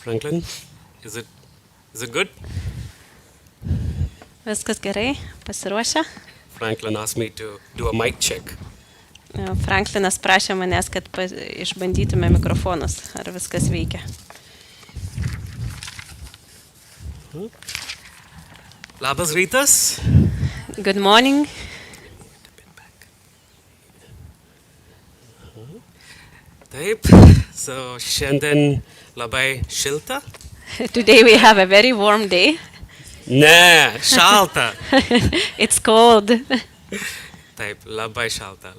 Franklin, is it good? Viskas gerai, pasiruošę. Franklin asked me to do a mic check. Franklinas prašė manęs, kad išbandytume mikrofonus, ar viskas veikia. Labas rytas. Good morning. Taip, so šiandien labai šilta? Today we have a very warm day. Ne, šalta. It's cold. Taip, labai šalta.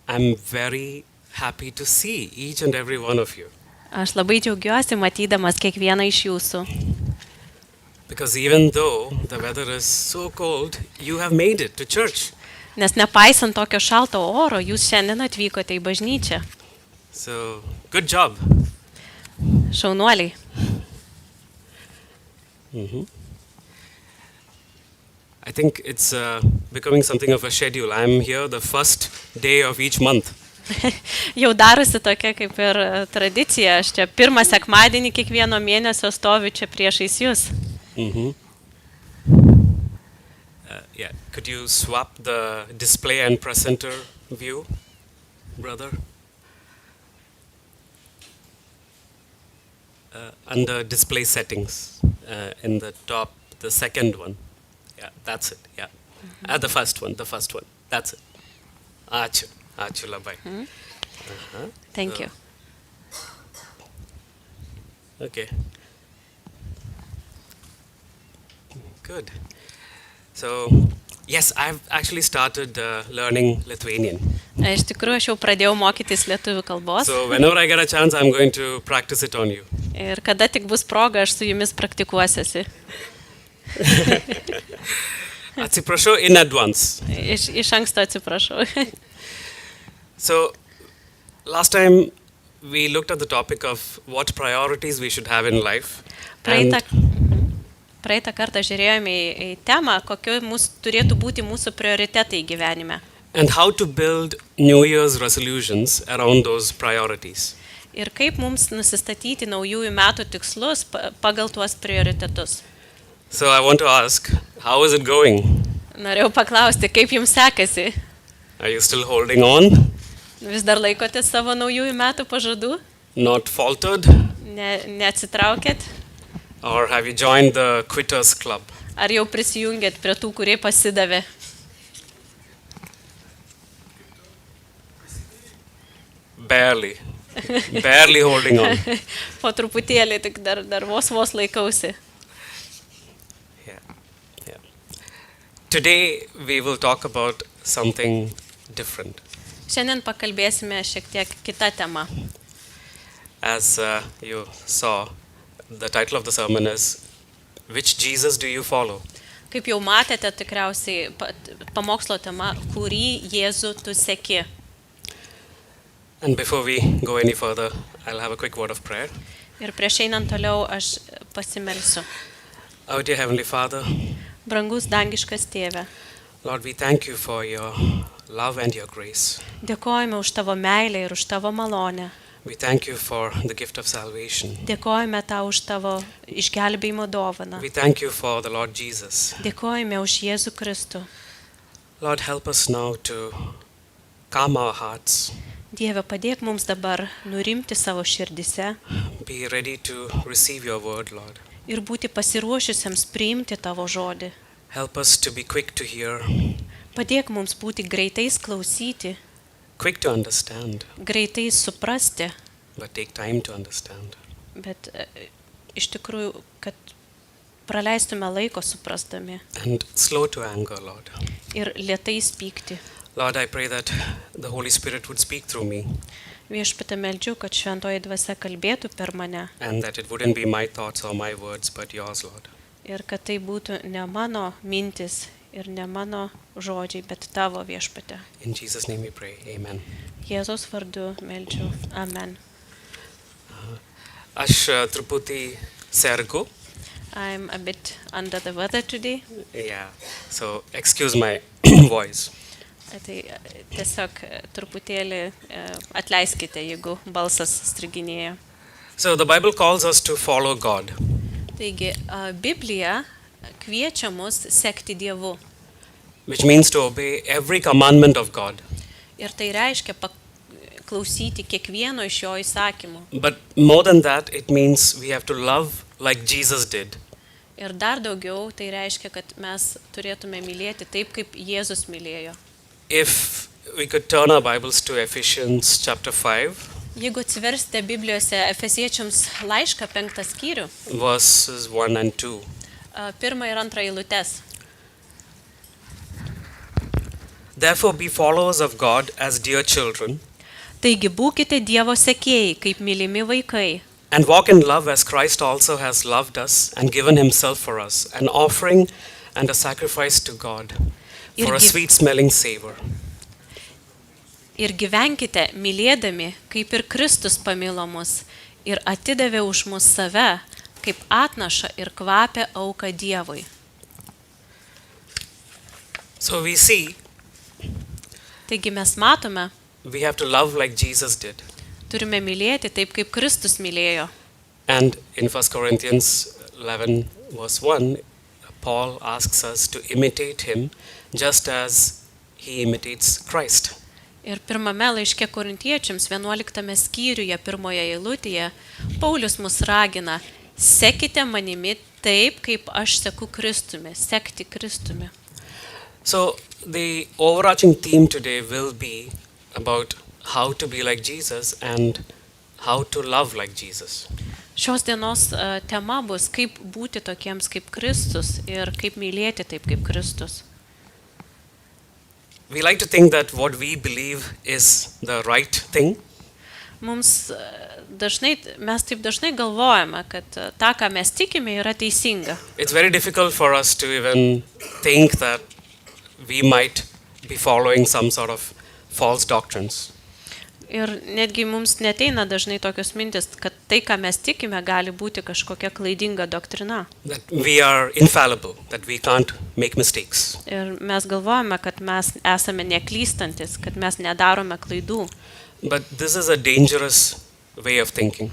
I'm very happy to see each and every one of you. Aš labai džiaugiuosi matydamas kiekvieną iš jūsų. Because even though the weather is so cold, you have made it to church. Nes nepaisant tokio šalto oro, jūs šiandien atvykote į bažnyčią. So, good job. Šaunuoliai. I think it's becoming something of a schedule. I'm here the first day of each month. Jau darosi tokia kaip ir tradicija. Aš čia pirmą sekmadienį kiekvieno mėnesio stoviu čia priešais jūs. Yeah. Could you swap the display and presenter view, brother? Under display settings, in the top, the second one. Yeah, that's it. Yeah, the first one. That's it. Achu labai. Thank you. Okay. Good. So, yes, I've actually started learning Lithuanian. Iš tikrųjų, aš jau pradėjau mokytis lietuvių kalbos. So, whenever I get a chance, I'm going to practice it on you. Ir kada tik bus proga, aš su jumis praktikuosiuosi. Atsiprašau in advance. Iš anksto atsiprašau. So, last time we looked at the topic of what priorities we should have in life. Praeitą kartą žiūrėjome į temą, kokie turėtų būti mūsų prioritetai gyvenime. And how to build New Year's resolutions around those priorities. Ir kaip mums nusistatyti naujųjų metų tikslus pagal tuos prioritetus. So I want to ask, how is it going? Norėjau paklausti, kaip jums sekasi? Are you still holding on? Vis dar laikotės savo naujųjų metų pažadų? Not faltered? Neatsitraukėt? Or have you joined the quitters club? Ar jau prisijungėt prie tų, kurie pasidavė? Barely holding on. Po truputėlį, tik dar vos laikausi. Yeah. Today we will talk about something different. Šiandien pakalbėsime šiek tiek kitą temą. As you saw, the title of the sermon is, Which Jesus do you follow? Kaip jau matėte, tikriausiai pamokslo tema, kurį Jėzų tu seki. And before we go any further, I'll have a quick word of prayer. Ir prieš einant toliau aš pasimelsiu. Our dear Heavenly Father, Brangus dangiškas tėve, Lord, we thank you for your love and your grace. dėkojame už tavo meilę ir už tavo malonę. We thank you for the gift of salvation. Dėkojame tau už tavo išgelbėjimo dovaną. We thank you for the Lord Jesus. Dėkojame už Jėzų Kristų. Lord, help us now to calm our hearts. Dieve, padėk mums dabar nurimti savo širdise Be ready to receive your word, Lord. ir būti pasiruošusiems priimti tavo žodį. Help us to be quick to hear, Padėk mums būti greitais klausyti, quick to understand, greitai suprasti, but take time to understand. bet iš tikrųjų, kad praleistume laiko suprasdami And slow to anger, Lord. ir lėtai pykti. Lord, I pray that the Holy Spirit would speak through me Viešpatie meldžiu, kad šventoji dvasia kalbėtų per mane and that it wouldn't be my thoughts or my words, but yours, Lord. ir kad tai būtų ne mano mintis ir ne mano žodžiai, bet tavo Viešpatie. In Jesus' name we pray. Amen. Jėzaus vardu meldžiu. Amen. Aš truputį sergu. I'm a bit under the weather today. Yeah. So excuse my voice. Tai tiesiog truputėlį atleiskite, jeigu balsas striginėja. So the Bible calls us to follow God. Taigi, Biblija kviečia mus sekti Dievu. Which means to obey every commandment of God. Ir tai reiškia klausyti kiekvieno iš jo įsakymų. But more than that, it means we have to love like Jesus did. Ir dar daugiau tai reiškia, kad mes turėtume mylėti taip, kaip Jėzus mylėjo. If we could turn our Bibles to Ephesians chapter 5, Jeigu atsiversite Biblijose Efesiečiams laišką 5 skyrių, verses 1 and 2. 1 ir 2 eilutes. Therefore be followers of God as dear children, Taigi būkite Dievo sekėjai, kaip mylimi vaikai. and walk in love as Christ also has loved us and given himself for us, an offering and a sacrifice to God for a Irgi- sweet-smelling savor. Ir gyvenkite mylėdami, kaip ir Kristus pamilo mus ir atidavė už mus save, kaip atnašą ir kvapę auką Dievui. So we see Taigi mes matome, we have to love like Jesus did. turime mylėti taip, kaip Kristus mylėjo. And in 1 Corinthians 11 verse 1, Paul asks us to imitate him just as he imitates Christ. Ir pirmame laiške Korintiečiams 11 skyriuje 1 eilutėje Paulius mus ragina: sekite manimi taip, kaip aš seku Kristumi, sekti Kristumi. So the overarching theme today will be about how to be like Jesus and how to love like Jesus. Šios dienos tema bus, kaip būti tokiems kaip Kristus ir kaip mylėti taip kaip Kristus. We like to think that what we believe is the right thing, Mes taip dažnai galvojame, kad tą, ką mes tikime, yra teisinga. it's very difficult for us to even think that we might be following some sort of false doctrines. Ir netgi mums neteina dažnai tokios mintis, kad tai, ką mes tikime, gali būti kažkokia klaidinga doktrina. That we are infallible, that we can't make mistakes. Ir mes galvojame, kad mes esame neklystantis, kad mes nedarome klaidų. But this is a dangerous way of thinking.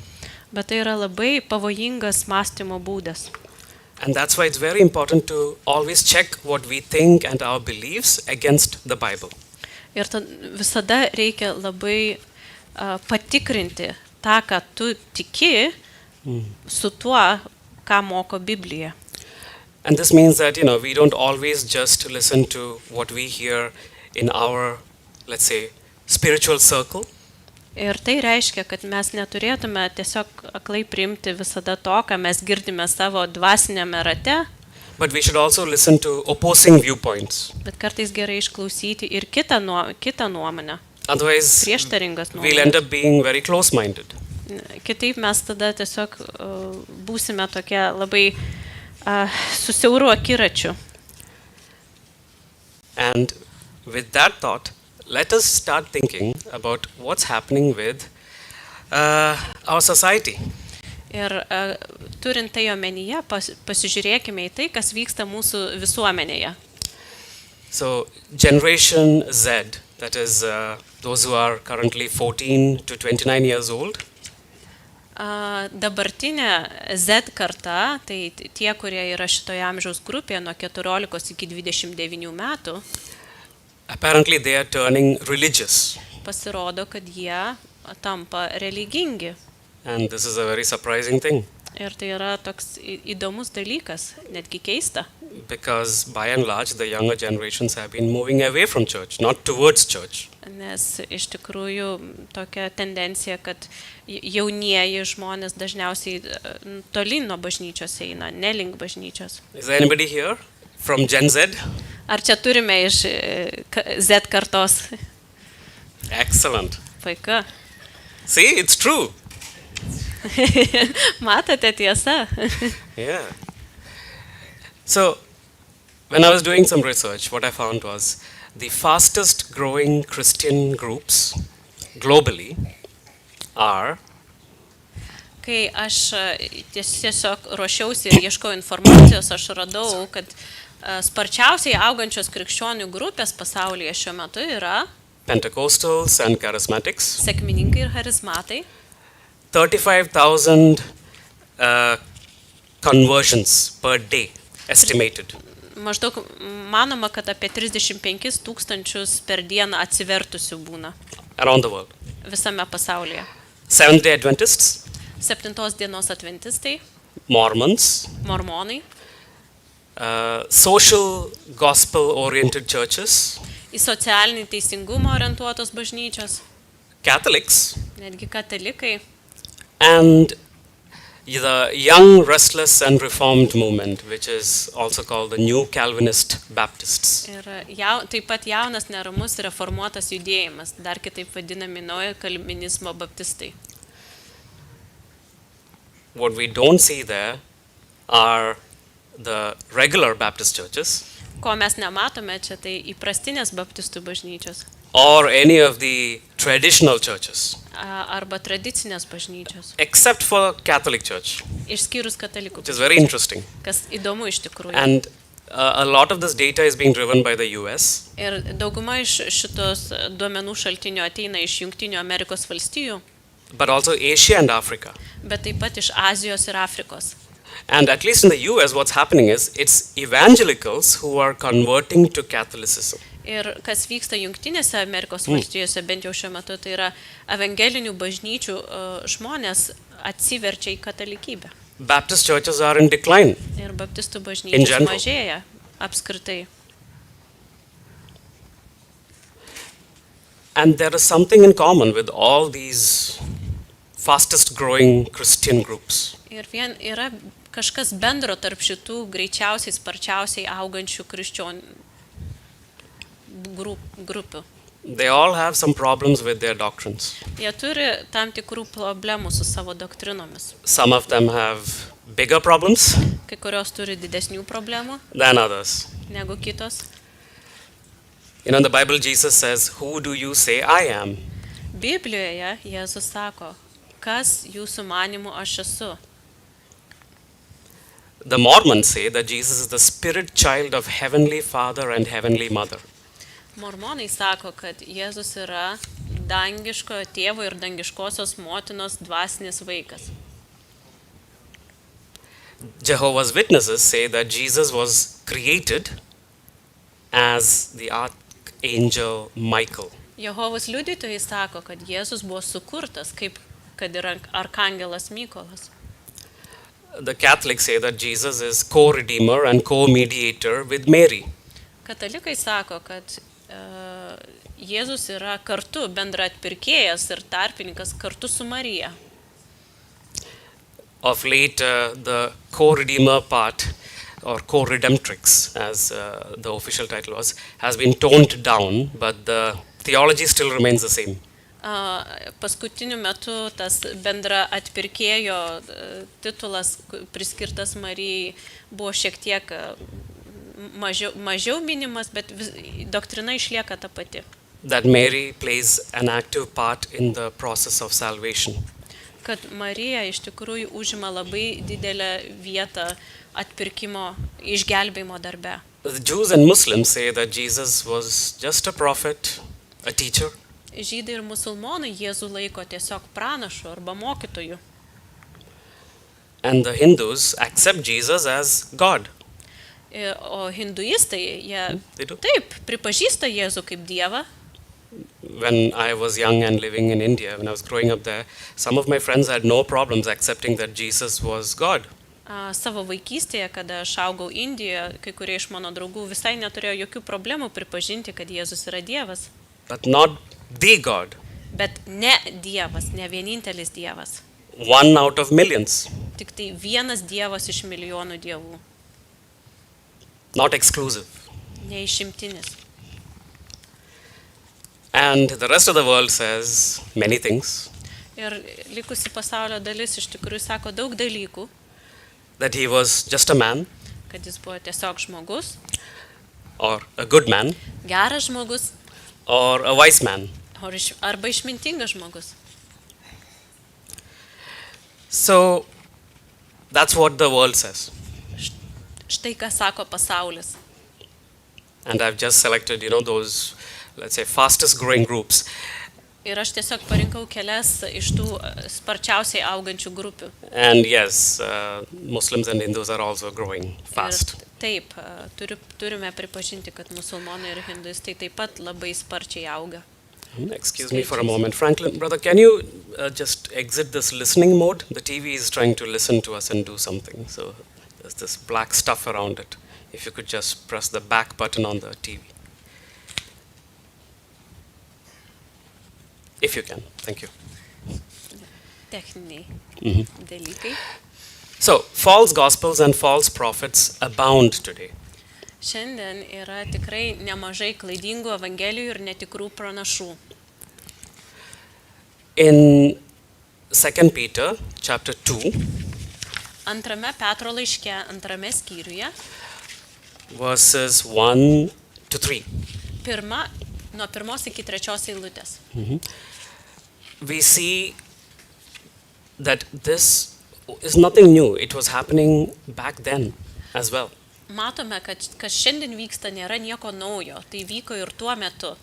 Bet tai yra labai pavojingas mąstymo būdas. And that's why it's very important to always check what we think and our beliefs against the Bible. Ir visada reikia labai patikrinti tą, ką tu tiki, su tuo, ką moko Biblija. And this means that, we don't always just listen to what we hear in our, let's say, spiritual circle, Ir tai reiškia, kad mes neturėtume tiesiog aklai priimti visada to, ką mes girdime savo dvasinėme rate, but we should also listen to opposing viewpoints. bet kartais gerai išklausyti ir kitą nuomonę, Otherwise, prieštaringas we'll end nuomonės. up being very close-minded. Kitaip mes tada tiesiog būsime tokie labai su siauru akiračiu. And with that thought, let us start thinking about what's happening with our society. Ir turint tai omenyje, pasižiūrėkime į tai, kas vyksta mūsų visuomenėje. So, Generation Z, that is those who are currently 14 to 29 years old, Dabartinė Z karta, tai tie, kurie yra šitoje amžiaus grupėje nuo 14 iki 29 metų, apparently they are turning religious. pasirodo, kad jie tampa religingi. And this is a very surprising thing, Ir tai yra toks įdomus dalykas, netgi keista. because by and large the younger generations have been moving away from church, not towards church. Nes iš tikrųjų tokia tendencija, kad jaunieji žmonės dažniausiai tolyn nuo bažnyčios eina, nelink bažnyčios. Is there anybody here from Gen Z? Ar čia turime iš Z kartos? Excellent. Puiku. See, it's true. Matote, tiesa. Yeah. So, when I was doing some research, what I found was the fastest growing Christian groups globally are Kai aš tiesiog ruošiausi ir ieškojau informacijos, aš radau, kad sparčiausiai augančios krikščionių grupės pasaulyje šiuo metu yra Pentecostals and Charismatics, sekmininkai ir charizmatai, 35,000 conversions per day estimated. Maždaug manoma, kad apie 35 tūkstančius per dieną atsivertusių būna Around the world. visame pasaulyje. Seventh-day Adventists, 7 dienos adventistai, Mormons, mormonai, social gospel-oriented churches, į socialinį teisingumą orientuotos bažnyčios, Catholics, netgi katalikai and the young, restless, and reformed movement, which is also called the New Calvinist Baptists. ir taip pat jaunas, neramus, reformuotas judėjimas, dar kitaip vadinami naujo kalvinizmo baptistai. What we don't see there are the regular Baptist churches Ko mes nematome čia, tai įprastinės baptistų bažnyčios or any of the traditional churches, arba tradicinės bažnyčios, except for Catholic Church, išskyrus katalikų, which is very interesting. kas įdomu iš tikrųjų. And a lot of this data is being driven by the US, Ir dauguma iš šitos duomenų šaltinio ateina iš Jungtinių Amerikos valstijų, but also Asia and Africa. bet taip pat iš Azijos ir Afrikos. And at least in the US, what's happening is it's evangelicals who are converting to Catholicism. Ir kas vyksta Jungtinėse Amerikos valstijose, bent jau šiuo metu, tai yra evangelinių bažnyčių žmonės atsiverčia į katalikybę. Baptist churches are in decline. Ir baptistų In bažnyčios general. mažėja apskritai. And there is something in common with all these fastest growing Christian groups. Ir yra kažkas bendro tarp šitų greičiausiai, sparčiausiai augančių krikščionių grupių. They all have some problems with their doctrines. Jie turi tam tikrų problemų su savo doktrinomis. Some of them have bigger problems Kai kurios turi didesnių problemų than others. negu kitos. You know, in the Bible, Jesus says, "Who do you say I am?" Biblijoje Jėzus sako, kas jūsų manimų aš esu. The Mormons say that Jesus is the spirit child of Heavenly Father and Heavenly Mother. Mormonai sako, kad Jėzus yra dangiškojo tėvo ir dangiškosios motinos dvasinis vaikas. Jehovah's Witnesses say that Jesus was created as the archangel Michael. Jehovos liudytojai sako, kad Jėzus buvo sukurtas, kaip kad yra arkangelas Mykolas. The Catholics say that Jesus is co-redeemer and co-mediator with Mary. Katalikai sako, kad Jėzus yra kartu bendra atpirkėjas ir tarpininkas kartu su Marija. Of late, the co-redeemer part, or co-redemptrix, as the official title was, has been toned down, but the theology still remains the same. Paskutiniu metu tas bendra atpirkėjo titulas priskirtas Marijai buvo šiek tiek mažiau minimas, bet doktrina išlieka ta pati. That Mary plays an active part in the process of salvation. Kad Marija iš tikrųjų užima labai didelę vietą atpirkimo, išgelbėjimo darbe. The Jews and Muslims say that Jesus was just a prophet, a teacher, Žydai ir musulmonai Jėzų laiko tiesiog pranašu arba mokytoju. and the Hindus accept Jesus as God. O hinduistai, jie They do. taip pripažįsta Jėzų kaip Dievą. When I was young and living in India, when I was growing up there, some of my friends had no problems accepting that Jesus was God. Savo vaikystėje, kada aš augau Indijoje, kai kurie iš mano draugų visai neturėjo jokių problemų pripažinti, kad Jėzus yra Dievas. But not the God. Bet ne Dievas, ne vienintelis Dievas. One out of millions. Tik tai vienas Dievas iš milijonų dievų. Not exclusive. Neišimtinis. And the rest of the world says many things. Ir likusi pasaulio dalis iš tikrųjų sako daug dalykų, That he was just a man, kad jis buvo tiesiog žmogus, or a good man, geras žmogus, or a wise man. arba išmintingas žmogus. So that's what the world says. Štai ką sako pasaulis. And I've just selected, those, let's say, fastest growing groups. Ir aš tiesiog parinkau kelias iš tų sparčiausiai augančių grupių. And yes, Muslims and Hindus are also growing fast. Ir taip, turime pripažinti, kad musulmonai ir hinduistai taip pat labai sparčiai auga. Excuse me for a moment. Franklin, brother, can you just exit this listening mode? The TV is trying to listen to us and do something. So there's this black stuff around it. If you could just press the back button on the TV. If you can. Thank you. Techniniai dalykai. So, false gospels and false prophets abound today. Šiandien yra tikrai nemažai klaidingų evangelijų ir netikrų pranašų. In 2 Peter chapter 2, Antrame Petro laiške, antrame skyriuje, verses 1 to 3, nuo 1 iki 3 eilutės. we see that this is nothing new. It was happening back then as well. Matome, kad kas šiandien vyksta nėra nieko naujo, tai vyko ir tuo metu.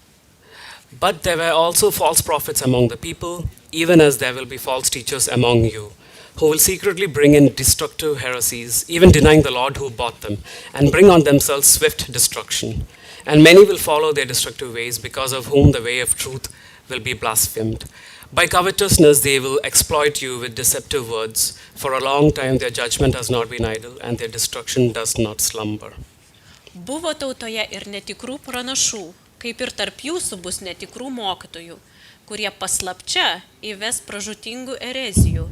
But there were also false prophets among the people, even as there will be false teachers among you, who will secretly bring in destructive heresies, even denying the Lord who bought them, and bring on themselves swift destruction. And many will follow their destructive ways, because of whom the way of truth will be blasphemed. By covetousness they will exploit you with deceptive words. For a long time their judgment has not been idle, and their destruction does not slumber. Buvo tautoje ir netikrų pranašų, kaip ir tarp jūsų bus netikrų mokytojų, kurie paslapčia įves pražūtingų erezijų,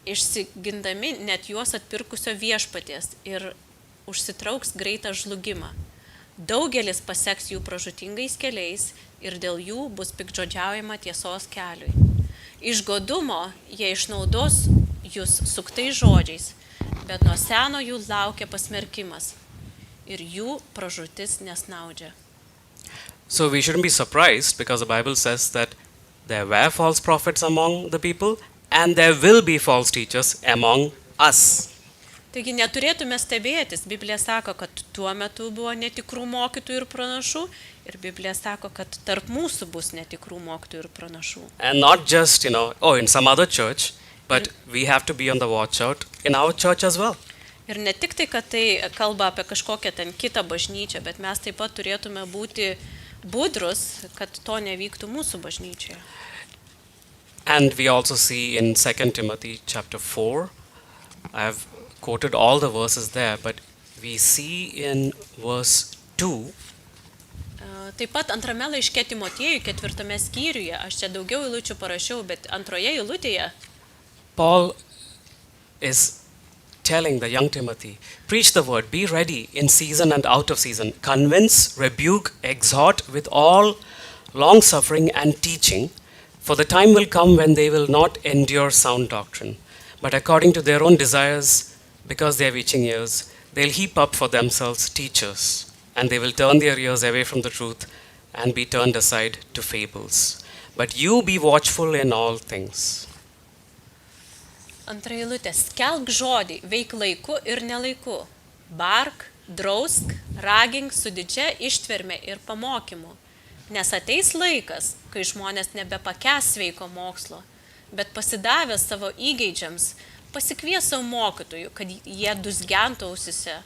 išsigindami net juos atpirkusio viešpaties ir užsitrauks greitą žlugimą. Daugelis paseks jų pražūtingais keliais ir dėl jų bus piktžodžiaujama tiesos keliui. Iš godumo jie išnaudos jūs suktais žodžiais, bet nuo seno jų laukia pasmerkimas ir jų pražūtis nesnaudžia. So we shouldn't be surprised, because the Bible says that there were false prophets among the people, and there will be false teachers among us. Taigi neturėtume stebėtis. Biblija sako, kad tuo metu buvo netikrų mokytojų ir pranašų, ir Biblija sako, kad tarp mūsų bus netikrų mokytojų ir pranašų. And not just, in some other church, but we have to be on the watch out in our church as well. Ir ne tik tai, kad tai kalba apie kažkokią ten kitą bažnyčią, bet mes taip pat turėtume būti budrus, kad to nevyktų mūsų bažnyčioje. And we also see in 2 Timothy chapter 4, I have quoted all the verses there, but we see in verse 2, Taip pat antrame laiške Timotiejui 4 skyriuje, aš čia daugiau eilučių parašiau, bet antroje eilutėje Paul is telling the young Timothy, preach the word, be ready in season and out of season, convince, rebuke, exhort with all long suffering and teaching, for the time will come when they will not endure sound doctrine, but according to their own desires, because they have itching ears, they'll heap up for themselves teachers, and they will turn their ears away from the truth and be turned aside to fables. But you be watchful in all things. Antra eilutė, skelbk žodį, veik laiku ir nelaiku, bark, drausk, ragink su didžia ištverme ir pamokymu, nes ateis laikas, kai žmonės nebepakęs sveiko mokslo, bet pasidavę savo įgeidžiams, pasikvies savo mokytojų, kad jie dusgentų ausise.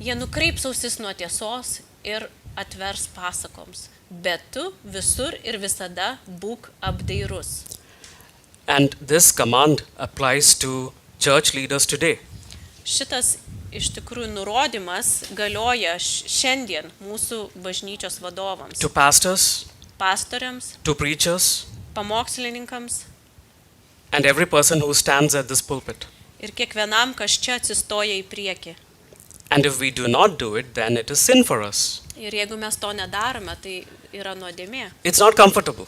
Jie nukreips ausis nuo tiesos ir atvers pasakoms, bet tu visur ir visada būk apdairus. And this command applies to church leaders today. Šitas iš tikrųjų nurodymas galioja šiandien mūsų bažnyčios vadovams, To pastors, pastoriams, to preachers, pamokslininkams and every person who stands at this pulpit. ir kiekvienam, kas čia atsistoja į priekį. And if we do not do it, then it is sin for us. Ir jeigu mes to nedarome, tai yra nuodėmė. It's not comfortable.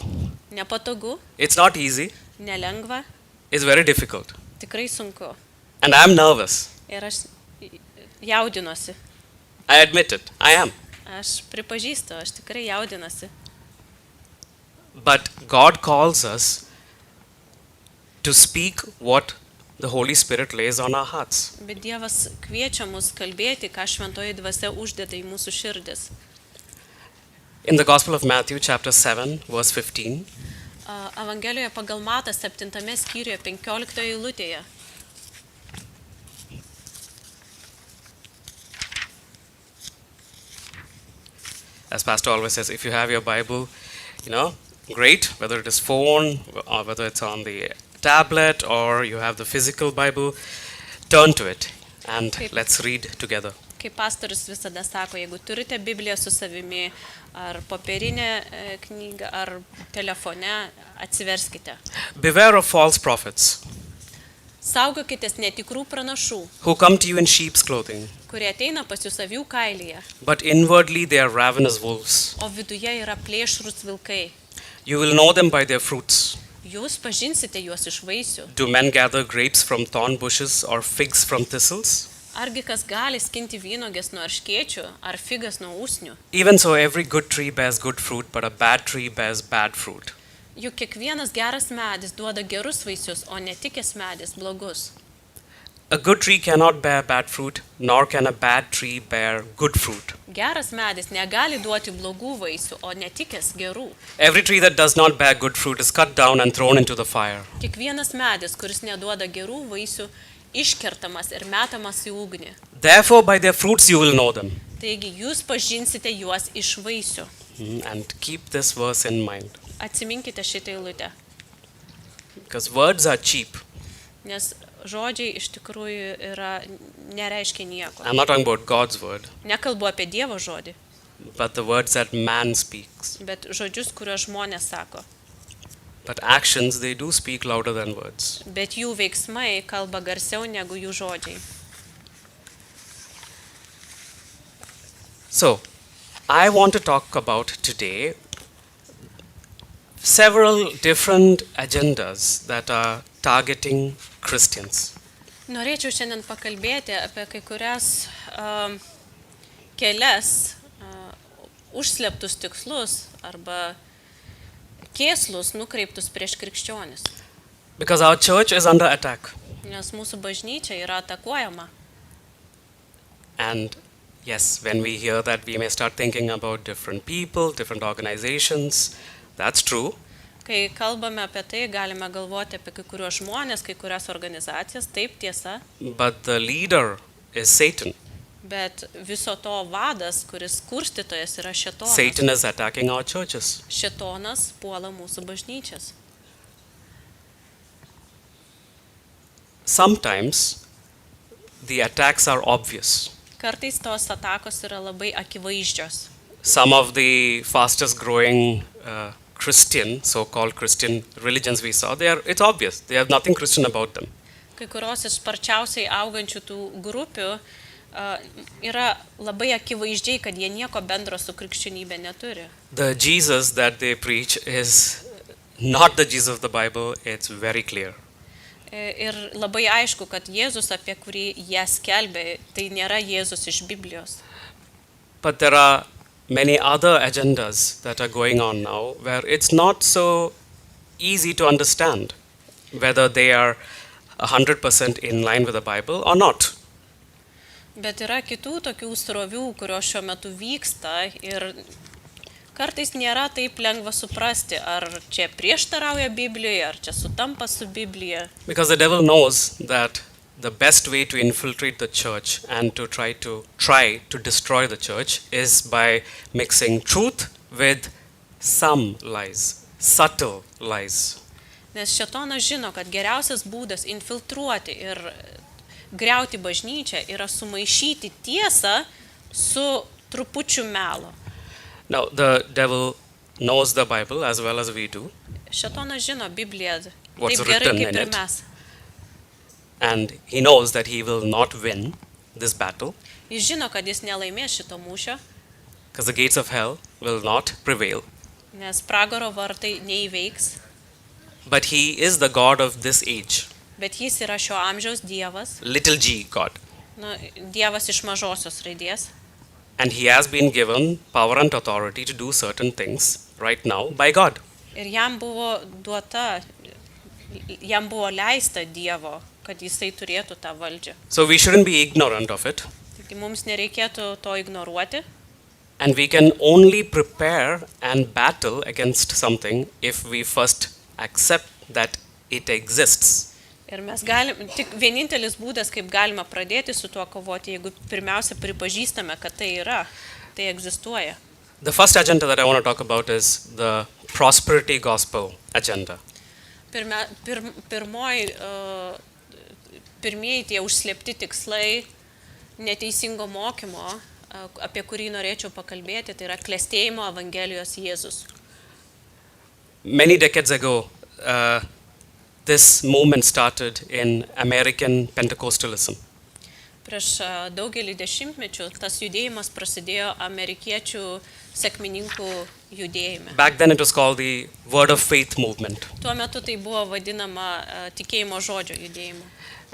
Nepatogu, It's not easy. nelengva, It's very difficult. tikrai sunku. And I'm nervous. Ir aš jaudinuosi. I admit it. I am. Aš pripažįstu, aš tikrai jaudinuosi. But God calls us to speak what the Holy Spirit lays on our hearts. Bet Dievas kviečia mus kalbėti, ką šventoji dvasia uždeda į mūsų širdis. In the Gospel of Matthew, chapter 7, verse 15, Evangelijoje pagal Matą 7 skyriuje 15 eilutėje. as Pastor always says, if you have your Bible, great, whether it is phone or whether it's on the tablet or you have the physical Bible, turn to it and let's read together. Kaip pastorius visada sako, jeigu turite Bibliją su savimi, ar popierinę knygą, ar telefone, atsiverskite. Beware of false prophets Saugokitės netikrų pranašų, who come to you in sheep's clothing, kurie ateina pas jūs avių kailyje, but inwardly they are ravenous wolves. o viduje yra plėšrūs vilkai. You will know them by their fruits. Jūs pažinsite juos iš vaisių. Do men gather grapes from thorn bushes or figs from thistles? Argi kas gali skinti vynogės nuo erškėčių, ar figas nuo usnių? Even so, every good tree bears good fruit, but a bad tree bears bad fruit. Juk kiekvienas geras medis duoda gerus vaisius, o netikęs medis blogus. A good tree cannot bear bad fruit, nor can a bad tree bear good fruit. Geras medis negali duoti blogų vaisių, o netikęs gerų. Every tree that does not bear good fruit is cut down and thrown into the fire. Kiekvienas medis, kuris neduoda gerų vaisių, iškertamas ir metamas į ugnį. Therefore, by their fruits you will know them. Taigi jūs pažinsite juos iš vaisių. And keep this verse in mind. Atsiminkite šitą eilutę, Because words are cheap. nes žodžiai iš tikrųjų nereiškia nieko. I'm not talking about God's word, Nekalbu apie Dievo žodį, but the words that man speaks. bet žodžius, kuriuos žmonės sako. But actions, they do speak louder than words. Bet jų veiksmai kalba garsiau negu jų žodžiai. So, I want to talk about today several different agendas that are targeting Christians. Norėčiau šiandien pakalbėti apie kai kurias kelias užslėptus tikslus arba kėslus nukreiptus prieš krikščionis. Because our church is under attack. Nes mūsų bažnyčia yra atakuojama. And yes, when we hear that, we may start thinking about different people, different organizations. That's true. Kai kalbame apie tai, galime galvoti apie kai kuriuos žmonės, kai kurias organizacijas, taip tiesa, But the leader is Satan. bet viso to vadas, kuris kurstytojas, yra šėtonas. Satan is attacking our churches. Šėtonas puola mūsų bažnyčias. Sometimes the attacks are obvious. Kartais tos atakos yra labai akivaizdžios. Some of the fastest growing Christian, so-called Christian religions we saw, it's obvious. They have nothing Christian about them. Kai kurios iš sparčiausiai augančių tų grupių yra labai akivaizdžiai, kad jie nieko bendro su krikščionybė neturi. The Jesus that they preach is not the Jesus of the Bible. It's very clear. Ir labai aišku, kad Jėzus, apie kurį jie skelbė, tai nėra Jėzus iš Biblijos. But there are many other agendas that are going on now where it's not so easy to understand whether they are 100% in line with the Bible or not. Bet yra kitų tokių srovių, kurios šiuo metu vyksta ir kartais nėra taip lengva suprasti, ar čia prieštarauja Biblijoje, ar čia sutampa su Biblija. Because the devil knows that the best way to infiltrate the church and to try to destroy the church is by mixing truth with some lies, subtle lies. Nes šėtonas žino, kad geriausias būdas infiltruoti ir griauti bažnyčią yra sumaišyti tiesą su trupučiu melo. Now, the devil knows the Bible as well as we do, Šėtonas žino Bibliją What's taip gerai written kaip in ir it? mes. and he knows that he will not win this battle Jis žino, kad jis nelaimės šito mūšio, because the gates of hell will not prevail. nes pragaro vartai neįveiks, But he is the God of this age, bet jis yra šio amžiaus Dievas, little g God. Dievas iš mažosios raidės. And he has been given power and authority to do certain things right now by God. Ir jam buvo leista Dievo, kad jisai turėtų tą valdžią. So we shouldn't be ignorant of it. Taigi mums nereikėtų to ignoruoti. And we can only prepare and battle against something if we first accept that it exists. Ir mes galim, tik vienintelis būdas, kaip galima pradėti su tuo kovoti, jeigu pirmiausia pripažįstame, kad tai yra, tai egzistuoja. The first agenda that I want to talk about is the prosperity gospel agenda. Pirmieji tie užslėpti tikslai neteisingo mokymo, apie kurį norėčiau pakalbėti, tai yra klestėjimo evangelijos Jėzus. Many decades ago, this movement started in American Pentecostalism. Prieš daugelį dešimtmečių tas judėjimas prasidėjo amerikiečių sekmininkų judėjime. Back then it was called the Word of Faith movement. Tuo metu tai buvo vadinama tikėjimo žodžio judėjimu.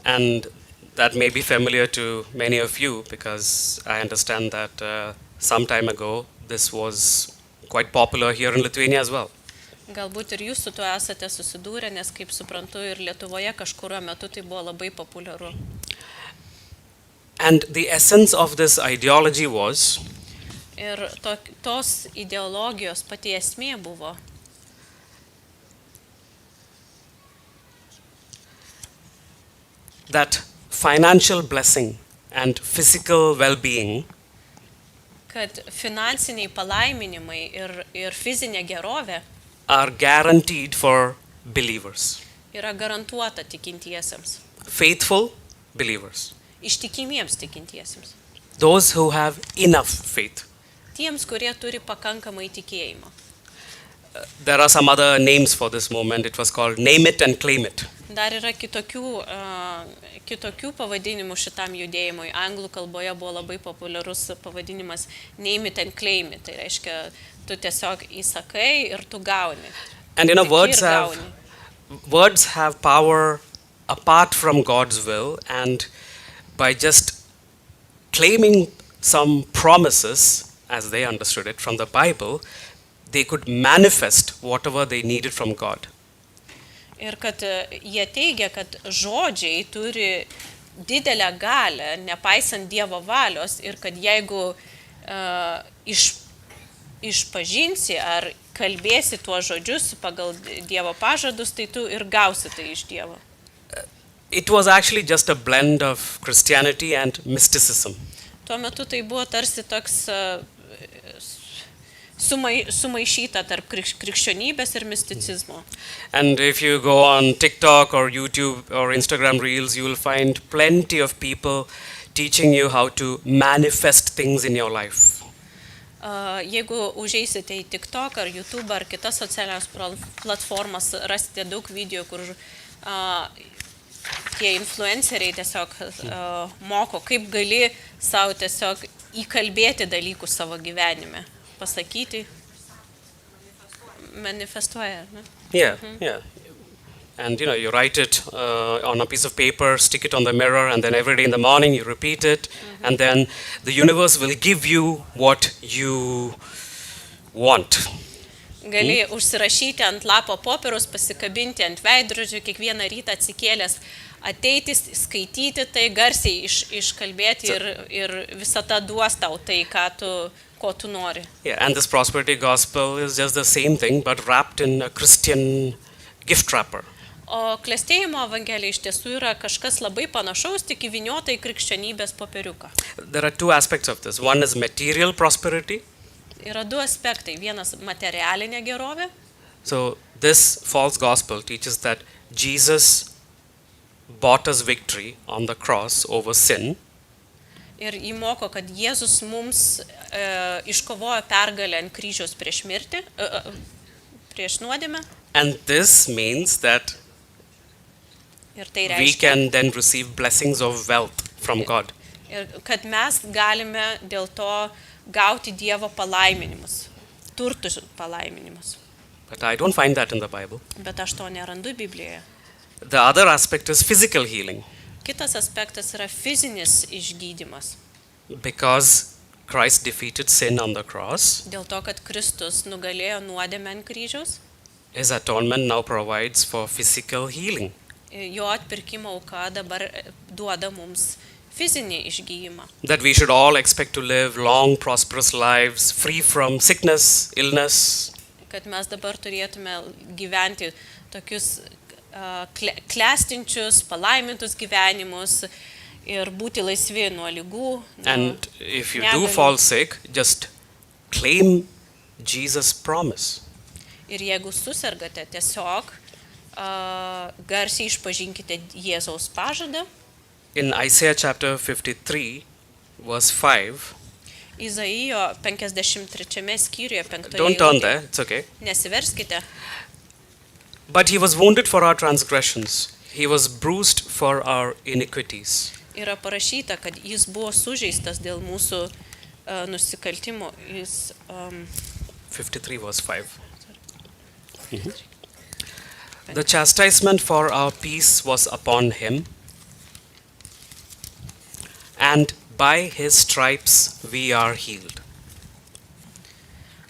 And that may be familiar to many of you because I understand that some time ago this was quite popular here in Lithuania as well. Galbūt ir jūs su tuo esate susidūrę, nes kaip suprantu ir Lietuvoje kažkurio metu tai buvo labai populiaru. And the essence of this ideology was Ir tos ideologijos pati esmė buvo, that financial blessing and physical well-being kad finansiniai palaiminimai ir fizinė gerovė are guaranteed for believers, yra garantuota tikintiesiems, faithful believers, ištikimiems tikintiesiems, those who have enough faith. tiems, kurie turi pakankamai tikėjimo. There are some other names for this movement. It was called Name It and Claim It. Dar yra kitokių pavadinimų šitam judėjimui. Anglų kalboje buvo labai populiarus pavadinimas Name It and Claim It. Tai reiškia, tu tiesiog įsakai ir tu gauni. And you know, Tiki words have power apart from God's will, and by just claiming some promises, as they understood it from the Bible, they could manifest whatever they needed from God. Ir kad jie teigia, kad žodžiai turi didelę galią, nepaisant Dievo valios, ir kad jeigu išpažinsi ar kalbėsi tuos žodžius pagal Dievo pažadus, tai tu ir gausi tai iš Dievo. It was actually just a blend of Christianity and mysticism. Tuo metu tai buvo tarsi toks sumaišyta tarp krikščionybės ir misticizmo. And if you go on TikTok or YouTube or Instagram Reels, you will find plenty of people teaching you how to manifest things in your life. Jeigu užeisite į TikTok ar YouTube ar kitas socialinės platformas, rasite daug video, kur tie influenceriai tiesiog moko, kaip gali savo tiesiog įkalbėti dalykus savo gyvenime, pasakyti, manifestuoja, ne? Yeah, yeah. And you know, you write it on a piece of paper, stick it on the mirror, and then every day in the morning you repeat it, and then the universe will give you what you want. Gali užsirašyti ant lapo popieriaus, pasikabinti ant veidrodžio, kiekvieną rytą atsikėlęs, ateiti, skaityti tai garsiai, iškalbėti ir visata duos tau tai, ko tu nori. Yeah, and this prosperity gospel is just the same thing, but wrapped in a Christian gift wrapper. O klestėjimo evangelija iš tiesų yra kažkas labai panašaus, tik įvyniota į krikščionybės popieriuką. There are two aspects of this. One is material prosperity. Yra du aspektai. Vienas materialinė gerovė. So this false gospel teaches that Jesus bought us victory on the cross over sin. Ir įmoko, kad Jėzus mums iškovojo pergalę ant kryžiaus prieš mirtį, prieš nuodėmę. And this means that Ir tai we reiškia, can then receive blessings of wealth from God. ir kad mes galime dėl to gauti Dievo palaiminimus, turtų palaiminimus. But I don't find that in the Bible. Bet aš to nerandu Biblijoje. The other aspect is physical healing. Kitas aspektas yra fizinis išgydymas. Because Christ defeated sin on the cross, Dėl to, kad Kristus nugalėjo nuodėmę ant kryžiaus, his atonement now provides for physical healing. jo atpirkimo auka dabar duoda mums fizinį išgyjimą. That we should all expect to live long, prosperous lives, free from sickness, illness, Kad mes dabar turėtume gyventi tokius klestinčius, palaimintus gyvenimus ir būti laisvi nuo lygų. and if you do negalių. fall sick, just claim Jesus' promise. Ir jeigu susirgate, tiesiog garsiai išpažinkite Jėzaus pažadą. In Isaiah chapter 53, verse 5, Izaijo 53 skyriuje 5 don't turn there, it's okay. Nesiverskite. But he was wounded for our transgressions, he was bruised for our iniquities. Yra parašyta, kad jis buvo sužeistas dėl mūsų nusikaltimų. Jis 53, verse 5. The chastisement for our peace was upon him, and by his stripes we are healed.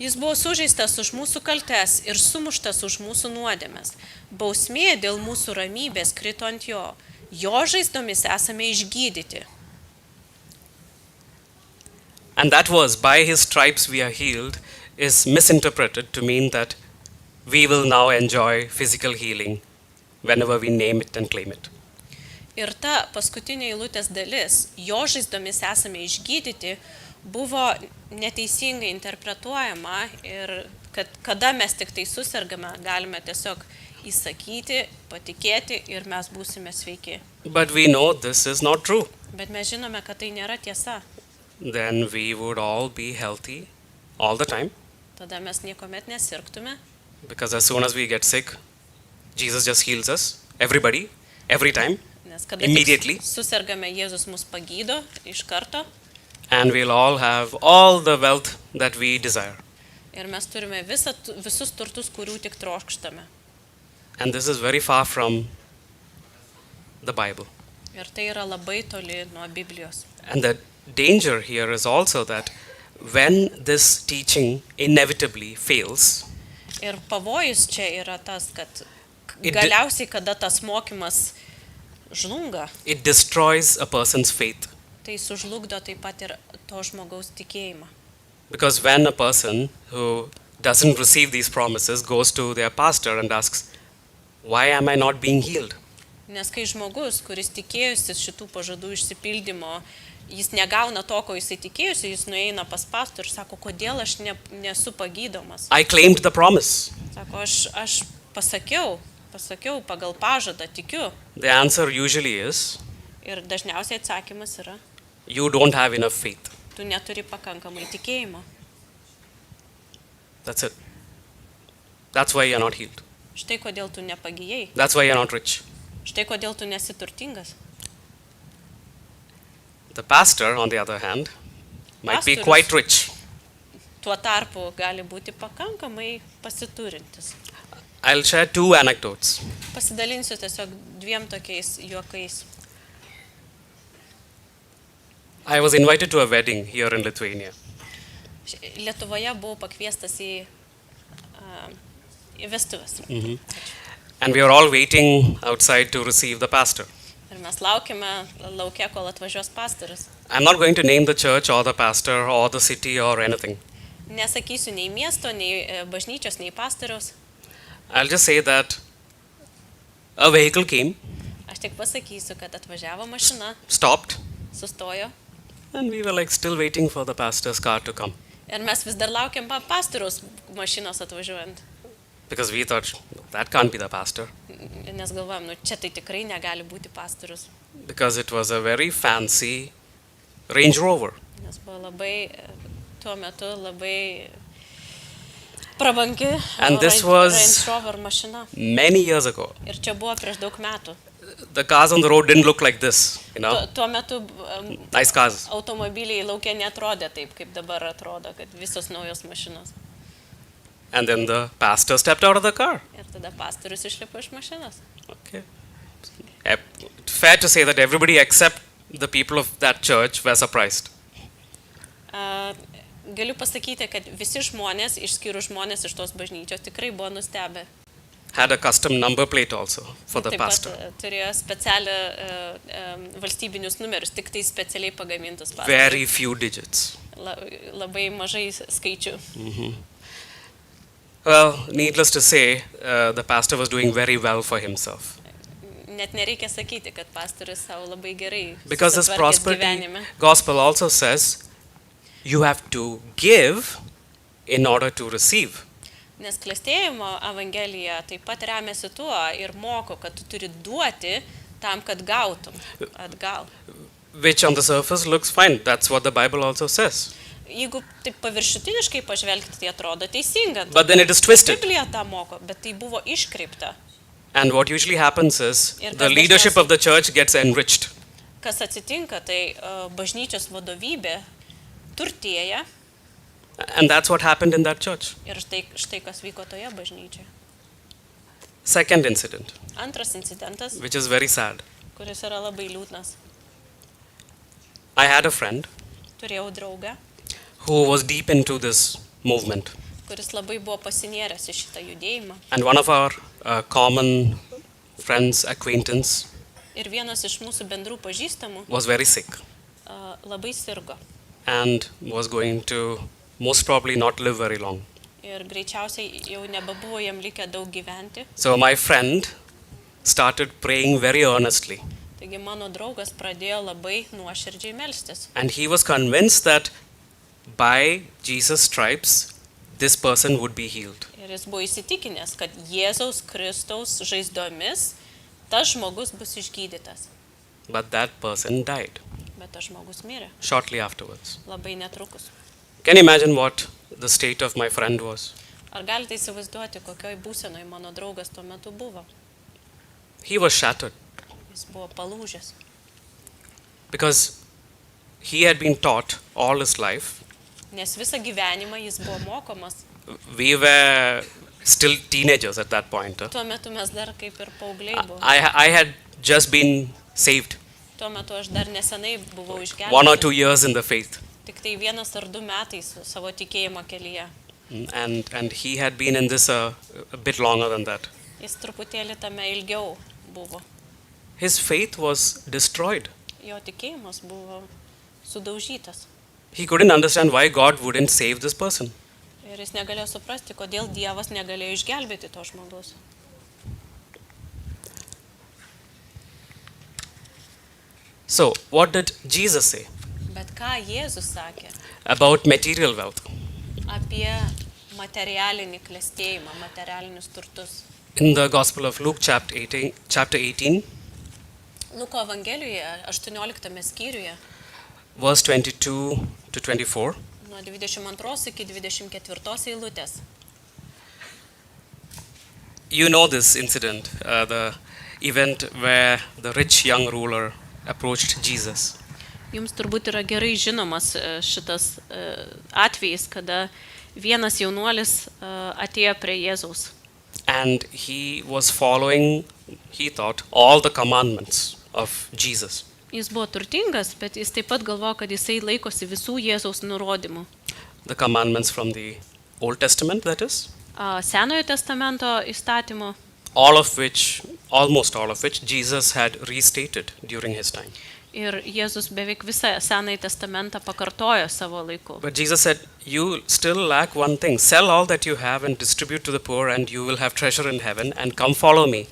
Jis buvo sužeistas už mūsų kaltes ir sumuštas už mūsų nuodėmes. Bausmė dėl mūsų ramybės krito ant jo. Jo žaizdomis esame išgydyti. And that was, by his stripes we are healed, is misinterpreted to mean that we will now enjoy physical healing whenever we name it and claim it. Ir ta paskutinė eilutės dalis, jo žaizdomis esame išgydyti, buvo neteisingai interpretuojama ir kad kada mes tik tai susirgame, galime tiesiog įsakyti, patikėti ir mes būsime sveiki. But we know this is not true. Bet mes žinome, kad tai nėra tiesa. Then we would all be healthy all the time, Tada mes niekuomet nesirgtume, because as soon as we get sick, Jesus just heals us, everybody, every time, nes kada Immediately. tik susirgame, Jėzus mus pagydo iš karto and we'll all have all the wealth that we desire. ir mes turime visus turtus, kurių tik trokštame. And this is very far from the Bible. Ir tai yra labai toli nuo Biblijos. And the danger here is also that when this teaching inevitably fails, Ir pavojus čia yra tas, kad It galiausiai, kada tas mokymas žlunga, it destroys a person's faith. tai sužlugdo taip pat ir to žmogaus tikėjimą. Because when a person who doesn't receive these promises goes to their pastor and asks, why am I not being healed? Nes kai žmogus, kuris tikėjusi šitų pažadų išsipildymo, jis negauna to, ko jisai tikėjusi, jis nueina pas pastorių ir sako, kodėl aš nesu pagydomas. I claimed the promise. Sako, aš pasakiau pagal pažadą, tikiu. The answer usually is, Ir dažniausiai atsakymas yra, you don't have enough faith. tu neturi pakankamai tikėjimo. That's it. That's why you're not healed. Štai kodėl tu nepagijai. That's why you're not rich. Štai kodėl tu nesi turtingas. The pastor, on the other hand, might be Pastorius. quite rich. Tuo tarpu gali būti pakankamai pasiturintis. I'll share two anecdotes. Pasidalinsiu tiesiog dviem tokiais juokais. I was invited to a wedding here in Lithuania. Lietuvoje buvau pakviestas į vestuves. And we were all waiting outside to receive the pastor. Ir mes laukime laukia, kol atvažiuos pastorius. I'm not going to name the church or the pastor or the city or anything. Nesakysiu nei miesto, nei bažnyčios, nei pastoriaus. I'll just say that a vehicle came, Aš tik pasakysiu, kad atvažiavo mašina, stopped, sustojo. and we were like still waiting for the pastor's car to come. Ir mes vis dar laukiam pastoriaus mašinos atvažiuojant. Because we thought, that can't be the pastor. Nes galvojam, čia tai tikrai negali būti pastorius. Because it was a very fancy Range Rover. Nes buvo labai, tuo metu labai prabangi And this Range was- Rover mašina. Many years ago. Ir čia buvo prieš daug metų. The cars on the road didn't look like this, you know, Tuo metu nice cars. automobiliai laukia netrodė taip, kaip dabar atrodo, kad visos naujos mašinos. And then the pastor stepped out of the car. Ir tada pastorius išlipo iš mašinos. Okay. Fair to say that everybody except the people of that church were surprised. Galiu pasakyti, kad visi žmonės, išskyrus žmonės iš tos bažnyčios, tikrai buvo nustebę. had a custom number plate also for the Taip pat pastor. turėjo specialią valstybinius numerius, tik tai specialiai pagamintus pastoriui. Very few digits. Labai mažai skaičių. Well, needless to say, the pastor was doing very well for himself. Net nereikia sakyti, kad pastorius savo labai gerai Because this susitvarkęs prosperity gyvenime. gospel also says you have to give in order to receive. Nes klestėjimo evangelija taip pat remiasi tuo ir moko, kad tu turi duoti tam, kad gautum atgal. Which on the surface looks fine. That's what the Bible also says. Jeigu taip paviršutiniškai pažvelgti, tai atrodo teisinga. But then it is twisted. Biblija tą moko, bet tai buvo iškreipta. And what usually happens is Ir the kas leadership dažniausiai- of the church gets enriched. Kas atsitinka, tai bažnyčios vadovybė turtėja And that's what happened in that church. ir štai kas vyko toje bažnyčioje. Second incident, Antras incidentas, which is very sad. kuris yra labai liūdnas. I had a friend Turėjau draugą, who was deep into this movement. kuris labai buvo pasinėręs į šitą judėjimą. And one of our common friends, acquaintance, Ir vienas iš mūsų bendrų pažįstamų was very sick labai sirgo. and was going to most probably not live very long. Ir greičiausiai jau nebebuvo jam likę daug gyventi. So my friend started praying very earnestly. Taigi mano draugas pradėjo labai nuoširdžiai melstis. And he was convinced that by Jesus' stripes, this person would be healed. Ir jis buvo įsitikinęs, kad Jėzaus Kristaus žaizdomis tas žmogus bus išgydytas. But that person died Bet tas žmogus mirė shortly afterwards. labai netrukus. Can you imagine what the state of my friend was? Ar galite įsivaizduoti, kokioj būsenoj mano draugas tuo metu buvo? He was shattered Jis buvo palūžęs. because he had been taught all his life. Nes visą gyvenimą jis buvo mokomas. We were still teenagers at that point. Tuo metu mes dar kaip ir paaugliai buvome. I had just been saved Tuo metu aš dar nesenai buvau 1 or išgelbėtas. 2 years in the faith. Tik tai 1 ar 2 metai savo tikėjimo kelyje. And he had been in this a bit longer than that. Jis truputėlį tame ilgiau buvo. His faith was destroyed. Jo tikėjimas buvo sudaužytas. He couldn't understand why God wouldn't save this person. Ir jis negalėjo suprasti, kodėl Dievas negalėjo išgelbėti to žmogaus. So, what did Jesus say Bet ką Jėzus sakė about material wealth? apie materialinį klestėjimą, materialinius turtus? In the Gospel of Luke, chapter 18, Luko Evangelijoje, 18 skyriuje, verse 22 to 24, nuo 22 iki 24 eilutės. you know this incident, the event where the rich young ruler approached Jesus. Jums turbūt yra gerai žinomas šitas atvejis, kada vienas jaunuolis atėjo prie Jėzaus. And he was following, he thought, all the commandments of Jesus. Jis buvo turtingas, bet jis taip pat galvojo, kad jisai laikosi visų Jėzaus nurodymų. The commandments from the Old Testament, that is, Senojo testamento įstatymų, almost all of which Jesus had restated during his time. ir Jėzus beveik visą Senąjį testamentą pakartojo savo laiku. But Jesus said, you still lack one thing. Sell all that you have and distribute to the poor and you will have treasure in heaven and come follow me.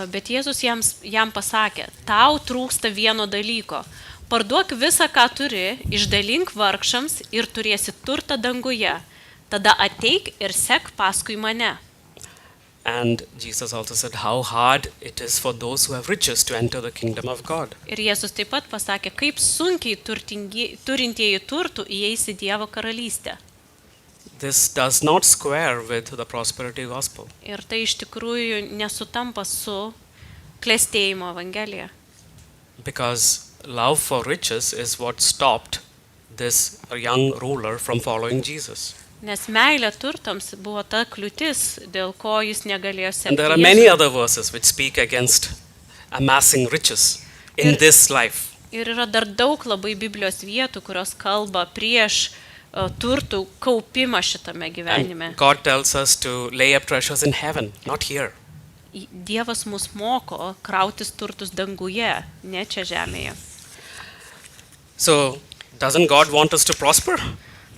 Bet Jėzus jam pasakė, tau trūksta vieno dalyko. Parduok visą, ką turi, išdalink vargšams ir turėsi turtą danguje. Tada ateik ir sek paskui mane. And Jesus also said how hard it is for those who have riches to enter the kingdom of God. Ir Jėzus taip pat pasakė, kaip sunkiai turintieji turtų įeis į Dievo karalystę. This does not square with the prosperity gospel. Ir tai iš tikrųjų nesutampa su klestėjimo evangelija. Because love for riches is what stopped this young ruler from following Jesus. Nes meilė turtams buvo ta kliūtis, dėl ko jis negalėjo And there are sekti many Jėzų. other verses which speak against amassing riches in this life. Ir yra dar daug labai Biblijos vietų, kurios kalba prieš turtų kaupimą šitame gyvenime. And God tells us to lay up treasures in heaven, not here. Dievas mus moko krautis turtus danguje, ne čia žemėje. So, doesn't God want us to prosper?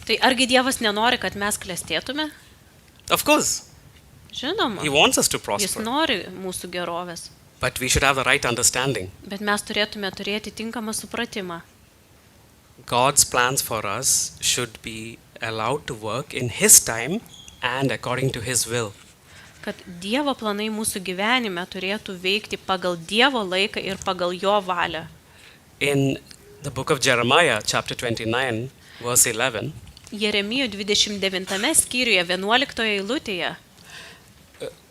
Tai argi Dievas nenori, kad mes klestėtume? Of course, Žinoma, He wants us to Jis prosper. nori mūsų gerovės, But we should have the right understanding. bet mes turėtume turėti tinkamą supratimą. God's plans for us should be allowed to work in His time and according to His will. Kad Dievo planai mūsų gyvenime turėtų veikti pagal Dievo laiką ir pagal Jo valią. In the book of Jeremiah, chapter 29, verse 11, Jeremijo 29 skyriuje 11 eilutėje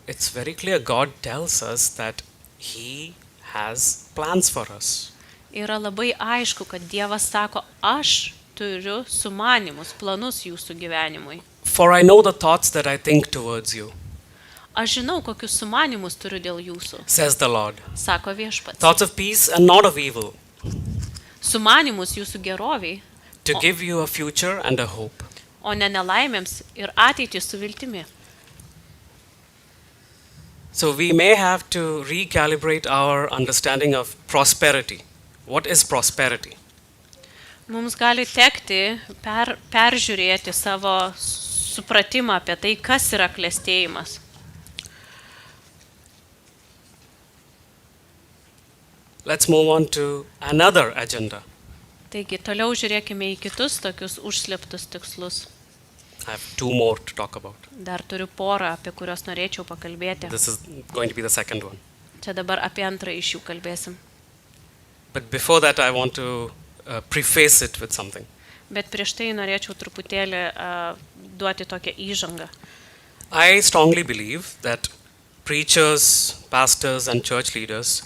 it's very clear God tells us that He has plans for us. yra labai aišku, kad Dievas sako, aš turiu sumanimus, planus jūsų gyvenimui. For I know the thoughts that I think towards you, Aš žinau, kokius sumanimus turiu dėl jūsų, says the Lord. sako viešpats. Thoughts of peace and not of evil, Sumanimus jūsų geroviai, to give you a future and a hope. o ne nelaimėms ir ateitį su viltimi. So we may have to recalibrate our understanding of prosperity. What is prosperity? Mums gali tekti peržiūrėti savo supratimą apie tai, kas yra klestėjimas. Let's move on to another agenda. Taigi, toliau žiūrėkime į kitus tokius užslėptus tikslus. I have two more to talk about. Dar turiu porą, apie kuriuos norėčiau pakalbėti. This is going to be the second one. Čia dabar apie antrą iš jų kalbėsim. But before that, I want to preface it with something. Bet prieš tai norėčiau truputėlį duoti tokią įžangą. I strongly believe that preachers, pastors, and church leaders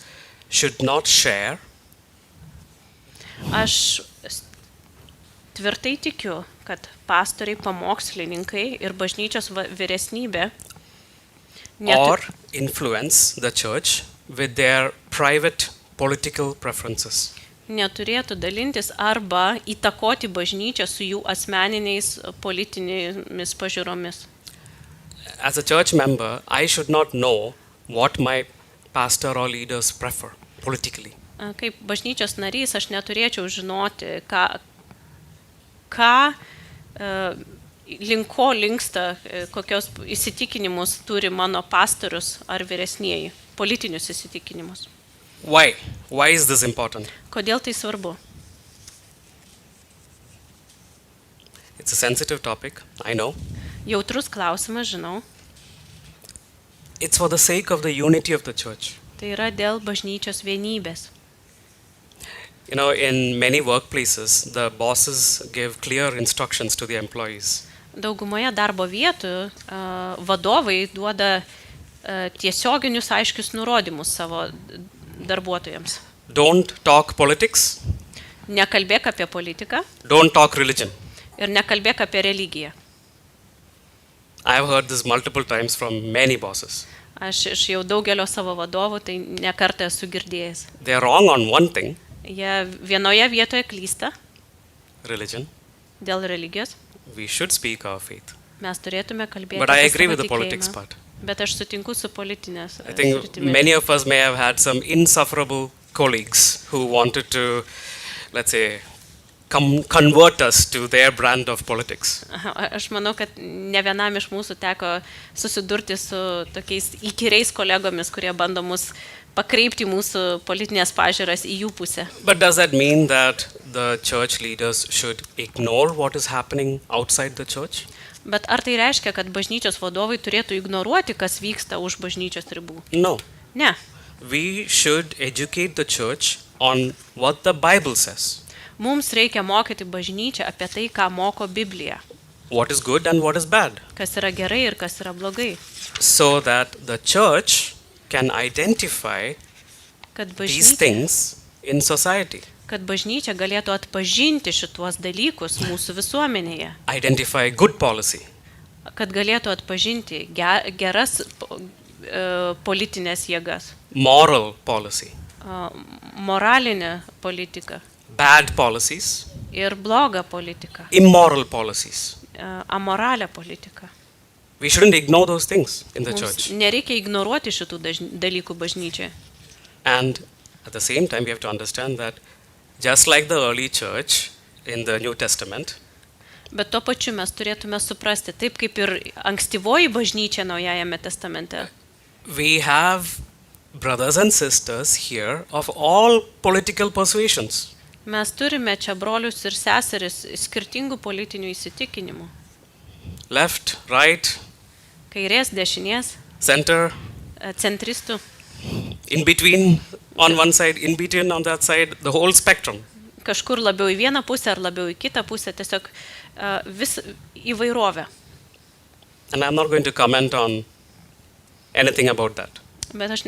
should not share Aš tvirtai tikiu, kad pastoriai, pamokslininkai ir bažnyčios vyresnybė or influence the church with their private political preferences. neturėtų dalintis arba įtakoti bažnyčią su jų asmeniniais politinėmis pažiūromis. As a church member, I should not know what my pastor or leaders prefer politically. Kaip bažnyčios narys aš neturėčiau žinoti, link ko linksta, kokios įsitikinimus turi mano pastorius ar vyresnieji, politinius įsitikinimus. Why? Why is this important? Kodėl tai svarbu? It's a sensitive topic, I know. Jautrus klausimas, žinau. It's for the sake of the unity of the church. Tai yra dėl bažnyčios vienybės. You know, in many workplaces, the bosses give clear instructions to the employees. Daugumoje darbo vietų vadovai duoda tiesioginius aiškius nurodymus savo darbuotojams. Don't talk politics, Nekalbėk apie politiką don't talk religion. ir nekalbėk apie religiją. I have heard this multiple times from many bosses. Aš iš jau daugelio savo vadovų tai nekartą esu girdėjęs. They are wrong on one thing, Jie vienoje vietoje klysta religion. dėl religijos. We should speak our faith. Mes turėtume kalbėti But I apie agree savo with the politics tikėjimą. part. Bet aš sutinku su politinės I think sritimi. many of us may have had some insufferable colleagues who wanted to, let's say, convert us to their brand of politics. Aha, aš manau, kad ne vienam iš mūsų teko susidurti su tokiais įkyriais kolegomis, kurie bando mus pakreipti mūsų politinės pažiūras į jų pusę. But does that mean that the church leaders should ignore what is happening outside the church? Bet ar tai reiškia, kad bažnyčios vadovai turėtų ignoruoti, kas vyksta už bažnyčios ribų? No. Ne. We should educate the church on what the Bible says. Mums reikia mokyti bažnyčią apie tai, ką moko Biblija. What is good and what is bad. Kas yra gerai ir kas yra blogai. So that the church can identify Kad these bažnyčia, things in society. kad bažnyčia galėtų atpažinti šituos dalykus mūsų visuomenėje. Identify good policy. Kad galėtų atpažinti geras politinės jėgas. Moral policy. Moralinę politiką. Bad policies. ir blogą politiką, immoral policies. amoralią politiką. We shouldn't ignore those things in the Mums church. nereikia ignoruoti šitų dalykų bažnyčioje. And at the same time, we have to understand that just like the early church in the New Testament, Bet tuo pačiu mes turėtume suprasti, taip kaip ir ankstyvoji bažnyčia Naujajame testamente, we have brothers and sisters here of all political persuasions. mes turime čia brolius ir seseris skirtingų politinių įsitikinimų. Left, right, Kairės, dešinės, center, centristų, in between on one side, in between on that side, the whole spectrum. kažkur labiau į vieną pusę ar labiau į kitą pusę, tiesiog vis įvairovė. And I'm not going to comment on anything about that. Bet aš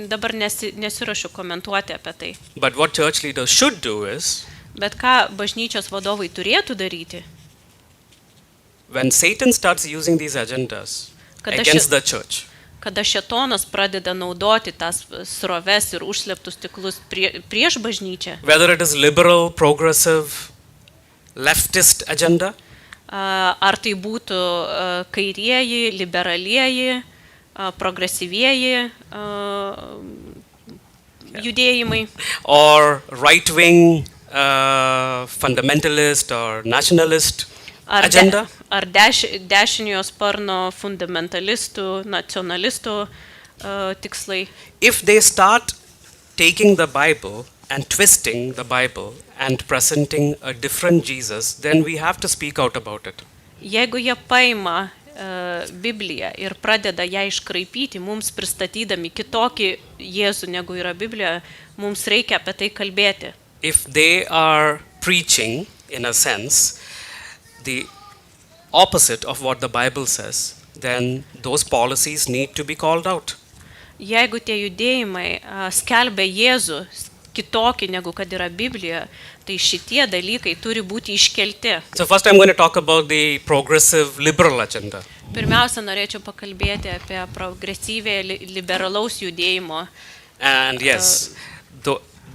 dabar nesiruošiu komentuoti apie tai. But what church leaders should do is, Bet ką bažnyčios vadovai turėtų daryti, when Satan starts using these agendas Kada against the church, kada šėtonas pradeda naudoti tas sroves ir užslėptus tiklus prieš bažnyčią, whether it is liberal, progressive, leftist agenda, ar tai būtų kairieji, liberalieji, progresyvieji judėjimai, or right-wing, fundamentalist or nationalist agenda, ar dešiniojo sparno fundamentalistų, nacionalistų tikslai. if they start taking the Bible and twisting the Bible and presenting a different Jesus, then we have to speak out about it. Jeigu jie paima Bibliją ir pradeda ją iškraipyti, mums pristatydami kitokį Jėzų negu yra Biblija, mums reikia apie tai kalbėti. If they are preaching, in a sense, the opposite of what the Bible says, then those policies need to be called out. Jeigu tie judėjimai skelbia Jėzų kitokį negu kad yra Biblija, tai šitie dalykai turi būti iškelti. So first I'm going to talk about the progressive liberal agenda. Pirmiausia, norėčiau pakalbėti apie progresyvę liberalaus judėjimo. And yes,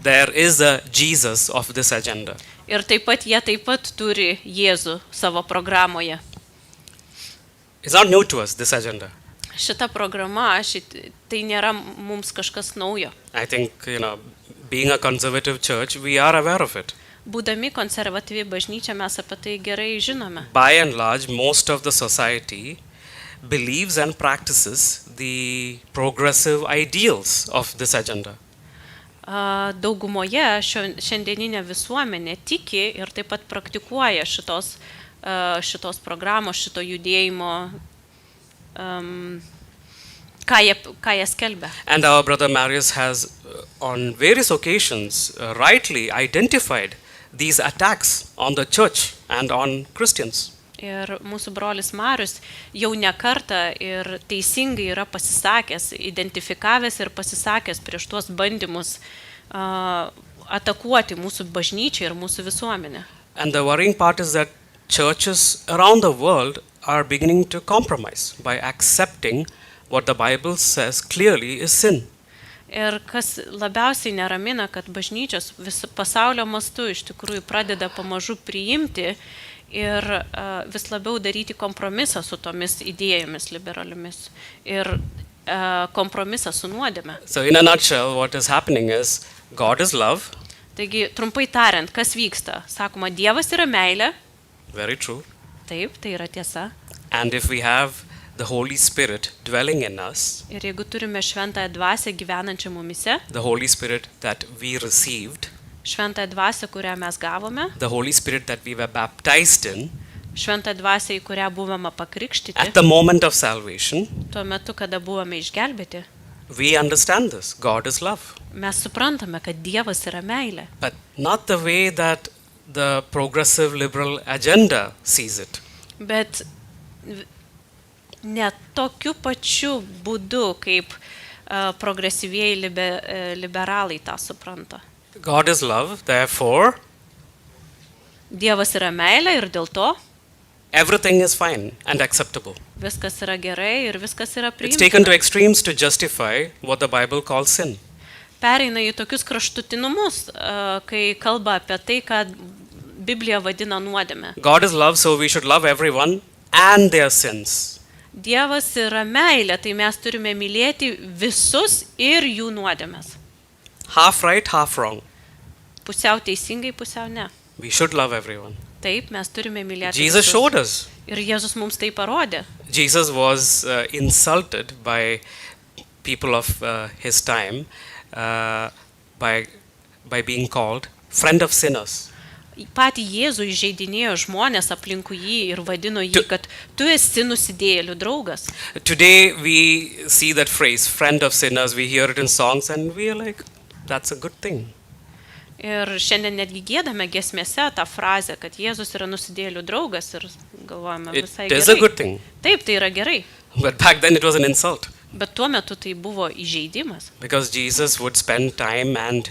there is a Jesus of this agenda. Ir taip pat turi Jėzų savo programoje. It's not new to us, this agenda. Šita programa, tai nėra mums kažkas naujo. I think, being a conservative church, we are aware of it. Būdami konservatyvi bažnyčia, mes apie tai gerai žinome. By and large, most of the society believes and practices the progressive ideals of this agenda. Daugumoje šiandieninė visuomenė tiki ir taip pat praktikuoja šitos programos, šito judėjimo, ką jie skelbia. And our brother Marius has, on various occasions, rightly identified these attacks on the church and on Christians. Ir mūsų brolis Marius jau ne kartą ir teisingai yra pasisakęs, identifikavęs ir pasisakęs prieš tuos bandymus atakuoti mūsų bažnyčią ir mūsų visuomenę. And the worrying part is that churches around the world are beginning to compromise by accepting what the Bible says clearly is sin. Ir kas labiausiai neramina, kad bažnyčios pasaulio mastu iš tikrųjų pradeda pamažu priimti ir vis labiau daryti kompromisą su tomis idėjomis liberaliomis ir kompromisą su nuodėme. So in a nutshell, what is happening is God is love. Taigi, trumpai tariant, kas vyksta? Sakoma, Dievas yra meilė. Very true. Taip, tai yra tiesa. And if we have the Holy Spirit dwelling in us, Ir jeigu turime šventąją dvasią gyvenančią mumise, the Holy Spirit that we received, šventąją dvasią, kurią mes gavome, the Holy Spirit that we were baptized in, šventąją dvasią, į kurią buvome pakrikštyti, at the moment of salvation, tuo metu, kada buvome išgelbėti, we understand this. God is love. mes suprantame, kad Dievas yra meilė. But not the way that the progressive liberal agenda sees it. Bet ne tokiu pačiu būdu, kaip progresyvieji liberalai tą supranta. God is love, therefore Dievas yra meilė ir dėl to everything is fine and acceptable. viskas yra gerai ir viskas yra It's taken to priimtina. extremes to justify what the Bible calls sin. Pereina į tokius kraštutinumus, kai kalba apie tai, ką Biblija vadina nuodėme. God is love, so we should love everyone and their sins. Dievas yra meilė, tai mes turime mylėti visus ir jų nuodėmes. Half right, half wrong. Pusiau teisingai, pusiau ne. We should love everyone. Taip, mes turime mylėti Jesus visus. showed us. Ir Jėzus mums tai parodė. Jesus was insulted by people of his time by being called friend of sinners. Patį Jėzų įžeidinėjo žmonės aplinkui jį ir vadino jį, kad tu esi nusidėjėlių draugas. Today we see that phrase, friend of sinners, we hear it in songs and we are like, that's a good thing. Ir šiandien netgi giedame giesmėse tą frazę, kad Jėzus yra nusidėjėlių draugas ir galvojame visai It is a gerai. good thing. Taip, tai yra gerai. But back then it was an insult. Bet tuo metu tai buvo įžeidimas. Because Jesus would spend time and,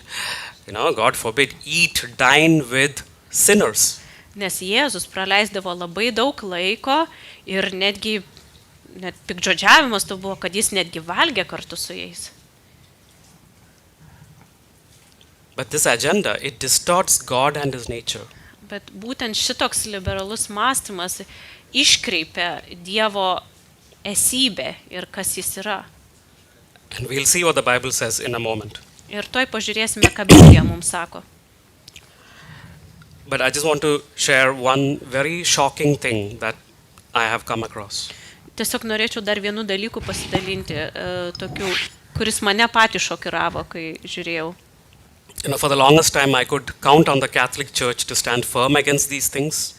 God forbid, eat, dine with sinners. Nes Jėzus praleisdavo labai daug laiko ir net pikdžodžiavimas to buvo, kad jis netgi valgė kartu su jais. But this agenda, it distorts God and his nature. Bet būtent šitoks liberalus mąstymas iškreipia Dievo esybę ir kas jis yra. And we'll see what the Bible says in a moment. Ir toj pažiūrėsime, ką Biblija mums sako. But I just want to share one very shocking thing that I have come across. Tiesiog norėčiau dar vienu dalyku pasidalinti, tokiu, kuris mane patį šokiravo, kai žiūrėjau. For the longest time I could count on the Catholic Church to stand firm against these things.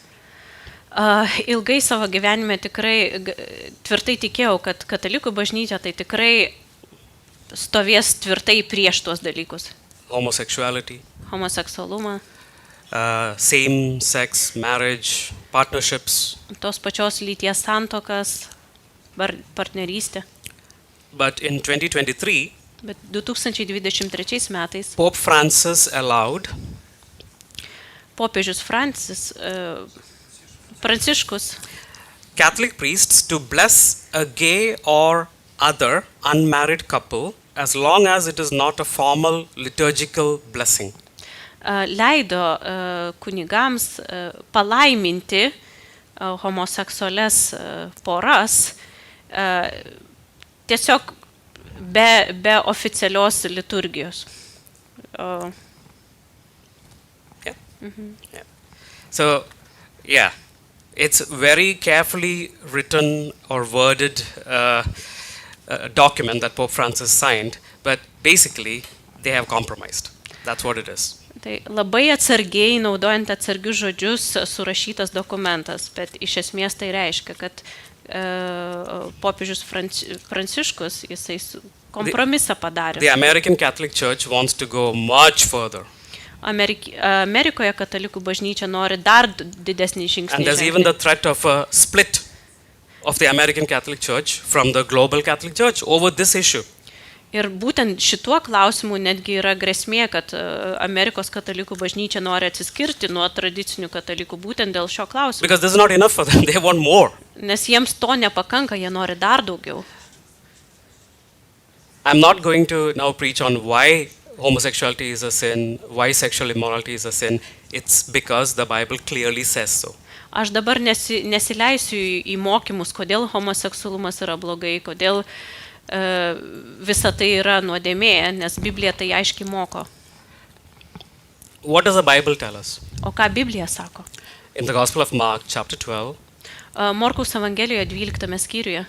Ilgai savo gyvenime tikrai tvirtai tikėjau, kad katalikų bažnyčia tai tikrai stovės tvirtai prieš tuos dalykus. Homosexuality, Homoseksualumą, same-sex marriage, partnerships. tos pačios lyties santokas, partnerystė. But in 2023, Bet 2023 metais Pope Francis allowed popiežius Pranciškus Catholic priests to bless a gay or other unmarried couple as long as it is not a formal liturgical blessing. leido kunigams palaiminti homoseksualias poras tiesiog be oficialios liturgijos. So, yeah, it's very carefully written or worded document that Pope Francis signed, but basically they have compromised. That's what it is. Tai labai atsargiai, naudojant atsargius žodžius, surašytas dokumentas, bet iš esmės tai reiškia, kad popiežius Pranciškus, jisai kompromisą padarė. The American Catholic Church wants to go much further. Amerikoje katalikų bažnyčia nori dar didesnį žingsnį. And there's even the threat of a split of the American Catholic Church from the global Catholic Church over this issue. Ir būtent šituo klausimu netgi yra grėsmė, kad Amerikos katalikų bažnyčia nori atsiskirti nuo tradicinių katalikų būtent dėl šio klausimo. Because this is not enough for them, they want more. Nes jiems to nepakanka, jie nori dar daugiau. I'm not going to now preach on why homosexuality is a sin, why sexual immorality is a sin. It's because the Bible clearly says so. Aš dabar nesileisiu į mokymus, kodėl homoseksualumas yra blogai, kodėl visa tai yra nuodėmė, nes Biblija tai aiškiai moko. What does the Bible tell us? O ką Biblija sako? In the Gospel of Mark, chapter 12, Morkaus Evangelijoje 12 skyriuje,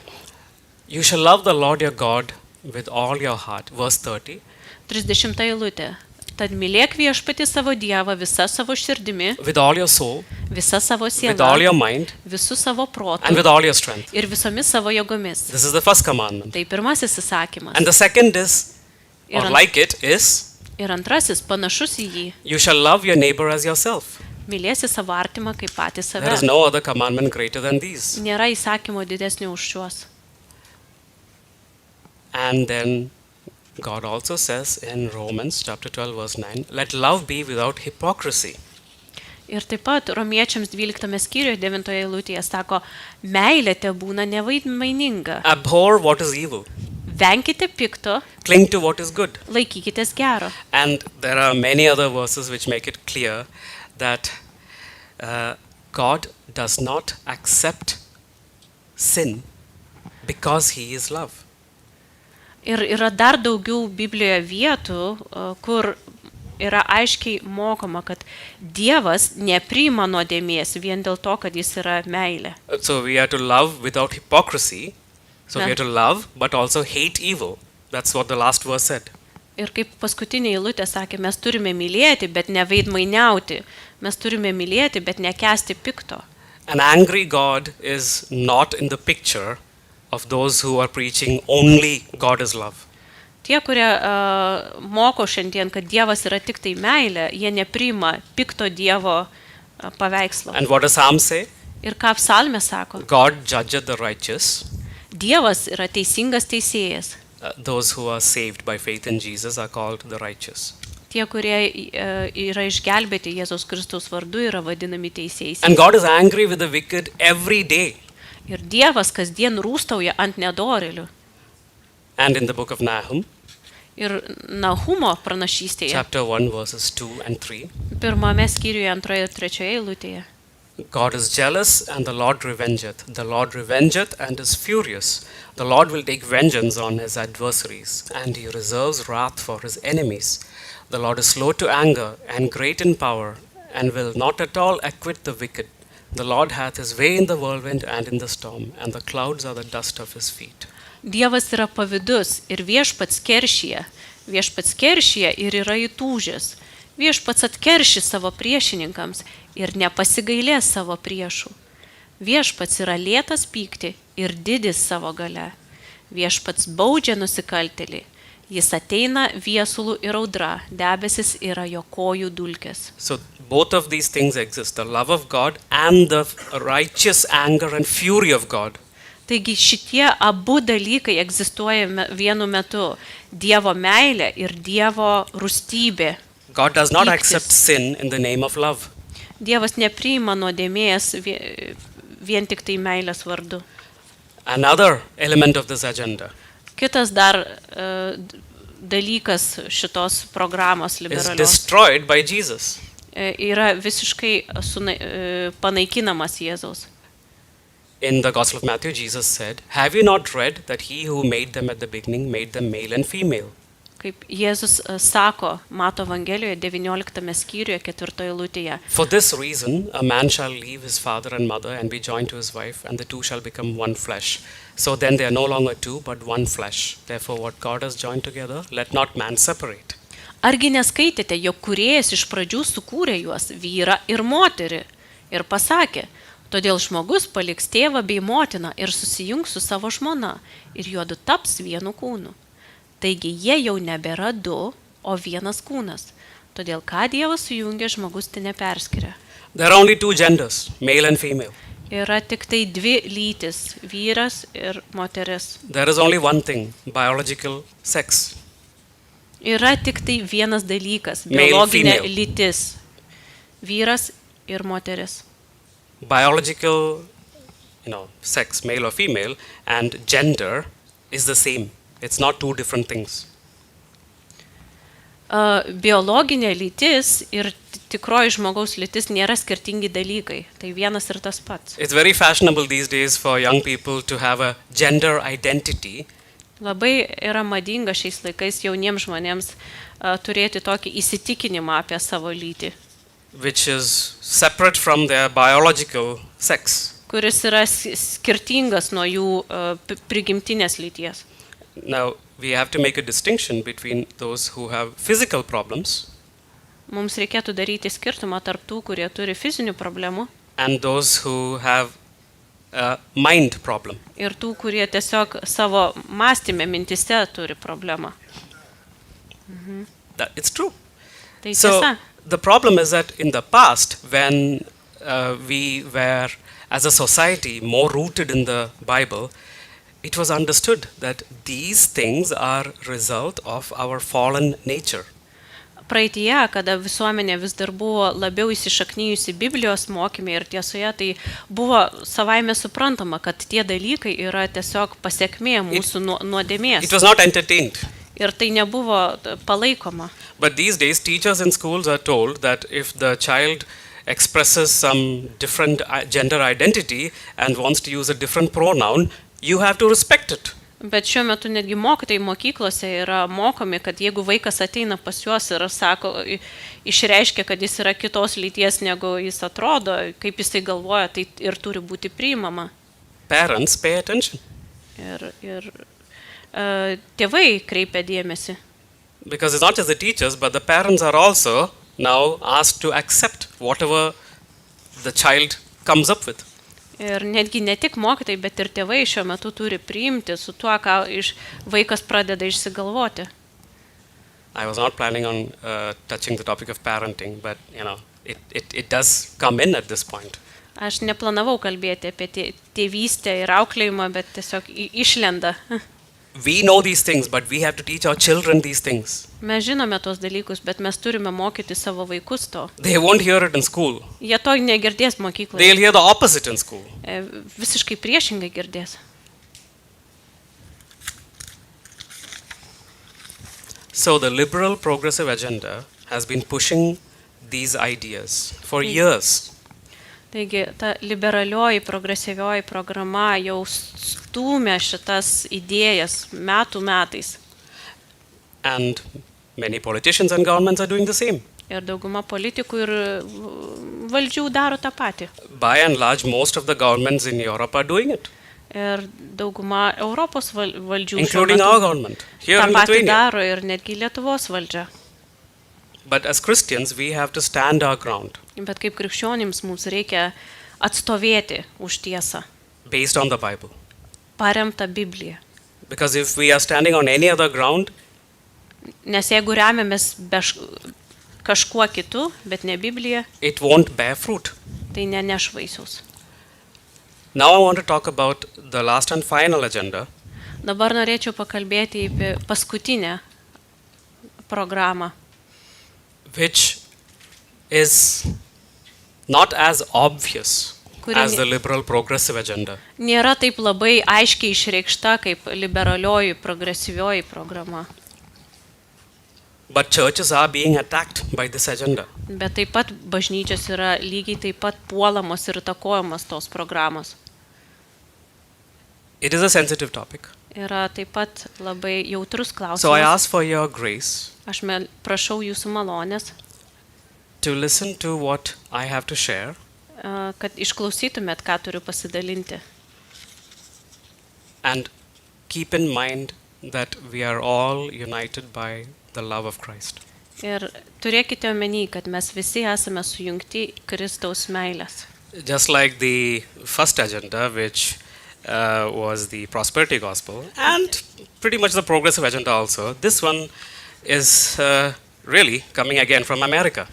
you shall love the Lord your God with all your heart. Verse 30. 30 eilutė. Tad mylėk viešpatį savo Dievą visą savo širdimi, With all your soul, visą savo with all sielą, your mind, visų savo protų and with all your strength. ir visomis savo jėgomis. This is the first commandment. Tai pirmasis įsakymas. And the second is, Ir, or like it, is, ir antrasis panašus į jį. you shall love your neighbor as yourself. Mylėsi savo artimą kaip patį There save. is no other commandment greater than these. Nėra įsakymo didesnio už šiuos. And then God also says in Romans chapter 12 verse 9, let love be without hypocrisy. Ir taip pat Romiečiams 12 skyriuje 9 eilutėje sako, meilė te būna nevaidmaininga. Abhor what is evil. Venkite pikto, Cling to what is good. laikykitės gero. And there are many other verses which make it clear that God does not accept sin because he is love. Ir yra dar daugiau Biblijoje vietų, kur yra aiškiai mokoma, kad Dievas nepriima nuodėmės vien dėl to, kad jis yra meilė. So we are to love without hypocrisy. So we Yeah. are to love but also hate evil. That's what the last verse said. Ir kaip paskutinė eilutė sakė, mes turime mylėti, bet neveidmainiauti. Mes turime mylėti, bet nekęsti pikto. An angry God is not in the picture of those who are preaching only God is love. Tie, kurie moko šiandien, kad Dievas yra tik tai meilė, jie nepriima pikto Dievo paveikslo. And what does Psalm say? Ir ką psalmė sako, God judgeth the righteous. Dievas yra teisingas teisėjas. Those who are saved by faith in Jesus are called the righteous. Tie, kurie yra išgelbėti Jėzaus Kristaus vardu, yra vadinami teisėjais. And God is angry with the wicked every day. Ir Dievas kasdien rūstauja ant nedorėlių. And in the book of Nahum, Ir Nahumo pranašystėje, chapter 1, verses 2 and 3, pirmame skyriuje, antroje ir trečioje eilutėje, God is jealous and the Lord revengeth. The Lord revengeth and is furious. The Lord will take vengeance on his adversaries, and he reserves wrath for his enemies. The Lord is slow to anger and great in power, and will not at all acquit the wicked. The Lord hath his way in the whirlwind and in the storm, and the clouds are the dust of his feet. Dievas yra pavydus ir viešpats keršyje ir yra įtūžęs. Viešpats atkerši savo priešininkams ir nepasigailės savo priešų. Viešpats yra lėtas pykti ir didis savo gale. Viešpats baudžia nusikaltėlį. Jis ateina viesulų ir audra, debesis yra jo kojų dulkės. So both of these things exist, the love of God and the righteous anger and fury of God. Taigi šitie abu dalykai egzistuoja vienu metu. Dievo meilė ir Dievo rūstybė. God does not Pyktis. accept sin in the name of love. Dievas nepriima nuodėmės vien tik tai meilės vardu. Another element of this agenda Kitas dar dalykas šitos programos is liberalios destroyed by Jesus. Yra visiškai panaikinamas Jėzaus. In the Gospel of Matthew, Jesus said, "Have you not read that he who made them at the beginning made them male and female?" Kaip Jėzus sako Mato Evangelijoje 19 skyriuje 4 eilutėje. For this reason, a man shall leave his father and mother and be joined to his wife, and the two shall become one flesh. So then they are no longer two, but one flesh. Therefore, what God has joined together, let not man separate. Argi neskaitėte, jog kūrėjas iš pradžių sukūrė juos, vyrą ir moterį, ir pasakė, todėl žmogus paliks tėvą bei motiną ir susijungs su savo žmona, ir juodu taps vienu kūnu. Taigi jie jau nebėra du, o vienas kūnas. Todėl ką Dievas sujungia, žmogus tai neperskiria. There are only two genders, male and female. Yra tik tai dvi lytis, vyras ir moteris. There is only one thing, biological sex. Yra tik tai vienas dalykas, Male, biologinė female. lytis, vyras ir moteris. Biological, sex, male or female, and gender is the same. It's not two different things. Biologinė lytis ir tikroji žmogaus lytis nėra skirtingi dalykai. Tai vienas ir tas pats. It's very fashionable these days for young people to have a gender identity, Labai yra madinga šiais laikais jauniems žmonėms turėti tokį įsitikinimą apie savo lytį, which is separate from their biological sex. kuris yra skirtingas nuo jų prigimtinės lyties. Now, we have to make a distinction between those who have physical problems Mums reikėtų daryti skirtumą tarp tų, kurie turi fizinių problemų and those who have a mind problem. ir tų, kurie tiesiog savo mąstymę mintise turi problemą. It's true. Tai So, tiesa. the problem is that in the past, when we were, as a society, more rooted in the Bible, it was understood that these things are result of our fallen nature. Praeitie, kada visuomenė vis dar buvo labiau įsišaknyjusi Biblijos mokyme ir tiesoje, tai buvo savaime suprantama, kad tie dalykai yra tiesiog pasiekmė mūsų nuodėmės. It was not entertained. Ir tai nebuvo palaikoma. But these days, teachers in schools are told that if the child expresses some different gender identity and wants to use a different pronoun, you have to respect it. Bet šiuo metu netgi mokytojai mokyklose yra mokomi, kad jeigu vaikas ateina pas juos ir sako, išreiškia, kad jis yra kitos lyties negu jis atrodo, kaip jisai galvoja, tai ir turi būti priimama. Parents pay attention. Ir tėvai kreipia dėmesį. Because it's not just the teachers, but the parents are also now asked to accept whatever the child comes up with. Ir netgi ne tik mokytojai, bet ir tėvai šiuo metu turi priimti su tuo, ką vaikas pradeda išsigalvoti. I was not planning on touching the topic of parenting, but it does come in at this point. Aš neplanavau kalbėti apie tėvystę ir auklėjimą, bet tiesiog išlenda. We know these things, but we have to teach our children these things. Mes žinome tos dalykus, bet mes turime mokyti savo vaikus to. They won't hear it in school. Jie to negirdės mokykloje. They'll hear the opposite in school. Visiškai priešingai girdės. So the liberal progressive agenda has been pushing these ideas for years. Taigi, ta liberalioji, progresyvioji programa jau stūmė šitas idėjas metais. And many politicians and governments are doing the same. Ir dauguma politikų ir valdžių daro tą patį. By and large, most of the governments in Europe are doing it. Ir dauguma Europos valdžių including our government, here tą in patį Lithuania. daro ir netgi Lietuvos valdžia. But as Christians, we have to stand our ground Bet kaip krikščionims mums reikia atstovėti už tiesą, based on the Bible. paremtą Bibliją. Because if we are standing on any other ground, Nes jeigu remiamės kažkuo kitu, bet ne Biblija, it won't bear fruit. tai neneš vaisiaus. Now I want to talk about the last and final agenda, Dabar norėčiau pakalbėti apie paskutinę programą, which is not as obvious as the liberal progressive agenda. nėra taip labai aiškiai išreikšta kaip liberalioji, progresyvioji programa. But churches are being attacked by this agenda. Bet taip pat bažnyčios yra lygiai taip pat puolamos ir įtakojamos tos programos. It is a sensitive topic. Yra taip pat labai jautrus So I klausimas. ask for your grace Aš prašau jūsų malonės, to listen to what I have to share kad išklausytumėt, ką turiu pasidalinti. and keep in mind that we are all united by the love of Christ. Ir turėkite omeny, kad mes visi esame sujungti Kristaus meilės. Just like the first agenda, which was the prosperity gospel, and pretty much the progressive agenda also, this one is really coming again from America.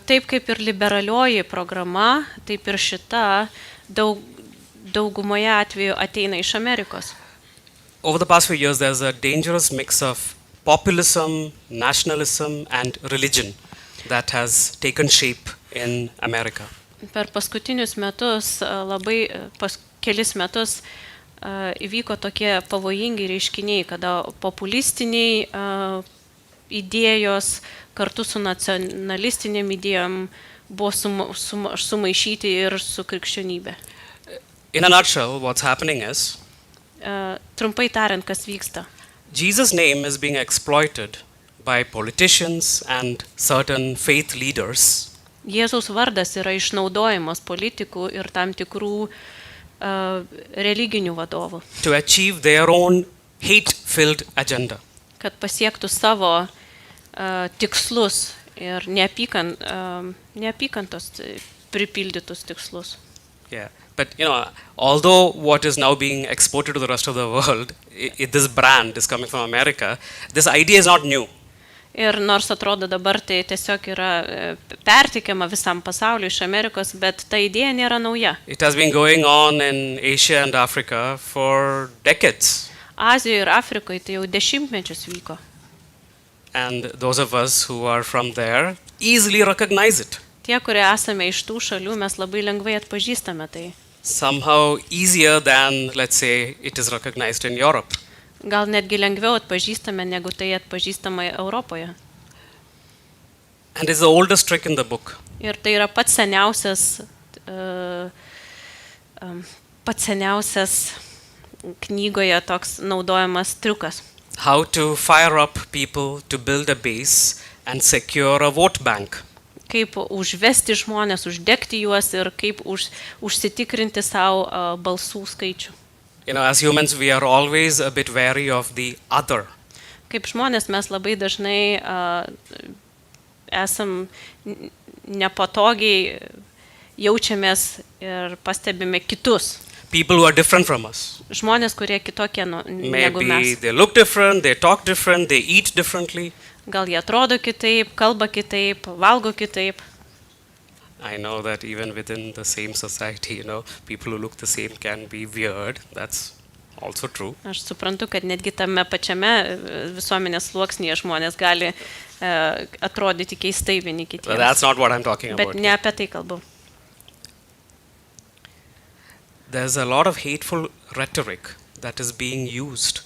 Taip kaip ir liberalioji programa, taip ir šita daugumoje atveju ateina iš Amerikos. Over the past few years, there's a dangerous mix of populism, nationalism, and religion that has taken shape in America. Per paskutinius metus, kelis metus įvyko tokie pavojingi reiškiniai, kada populistiniai idėjos kartu su nacionalistinėm idėjom buvo sumaišyti ir su krikščionybė. In a nutshell, what's happening is Trumpai tariant, kas vyksta. Jesus' name is being exploited by politicians and certain faith leaders Jėzaus vardas yra išnaudojamas politikų ir tam tikrų religinių vadovų, to achieve their own hate-filled agenda. kad pasiektų savo tikslus ir neapykantos pripildytus tikslus. Yeah. But although what is now being exported to the rest of the world, this brand is coming from America, this idea is not new. Ir nors atrodo dabar tai tiesiog yra perteikiama visam pasauliu iš Amerikos, bet ta idėja nėra nauja. It has been going on in Asia and Africa for decades. Azijoje ir Afrikoje tai jau dešimtmečius vyko. And those of us who are from there easily recognize it. Tie, kurie esame iš tų šalių, mes labai lengvai atpažįstame tai. Somehow easier than, let's say, it is recognized in Europe. Gal netgi lengviau atpažįstame, negu tai atpažįstama Europoje. And it's the oldest trick in the book. Ir tai yra pats seniausias knygoje toks naudojamas triukas. How to fire up people to build a base and secure a vote bank. Kaip užvesti žmonės, uždegti juos ir kaip užsitikrinti savo balsų skaičių. As humans, we are always a bit wary of the other. Kaip žmonės mes labai dažnai esam nepatogiai jaučiamės ir pastebime kitus. People who are different from us. Žmonės, kurie kitokie negu Maybe mes. they look different, they talk different, they eat differently. Gal jie atrodo kitaip, kalba kitaip, valgo kitaip. I know that even within the same society, people who look the same can be weird. That's also true. Aš suprantu, kad netgi tame pačiame visuomenės sluoksnyje žmonės gali atrodyti keistai vieni But kitiems. that's not what I'm talking Bet about. ne apie tai kalbu. There's a lot of hateful rhetoric that is being used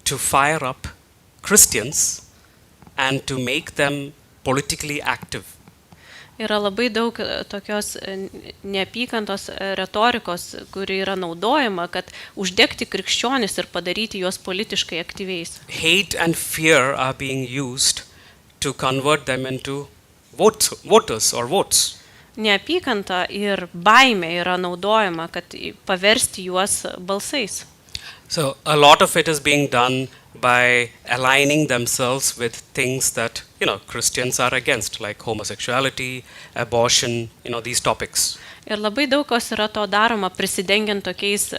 to fire up Christians and to make them politically active. Yra labai daug tokios neapykantos retorikos, kuri yra naudojama, kad uždegti krikščionis ir padaryti juos politiškai aktyviais. Hate and fear are being used to convert them into voters or votes. Neapykanta ir baimė yra naudojama, kad paversti juos balsais. So a lot of it is being done by aligning themselves with things that, Christians are against, like homosexuality, abortion, these topics. Ir labai daug kas yra to daroma prisidengiant tokiais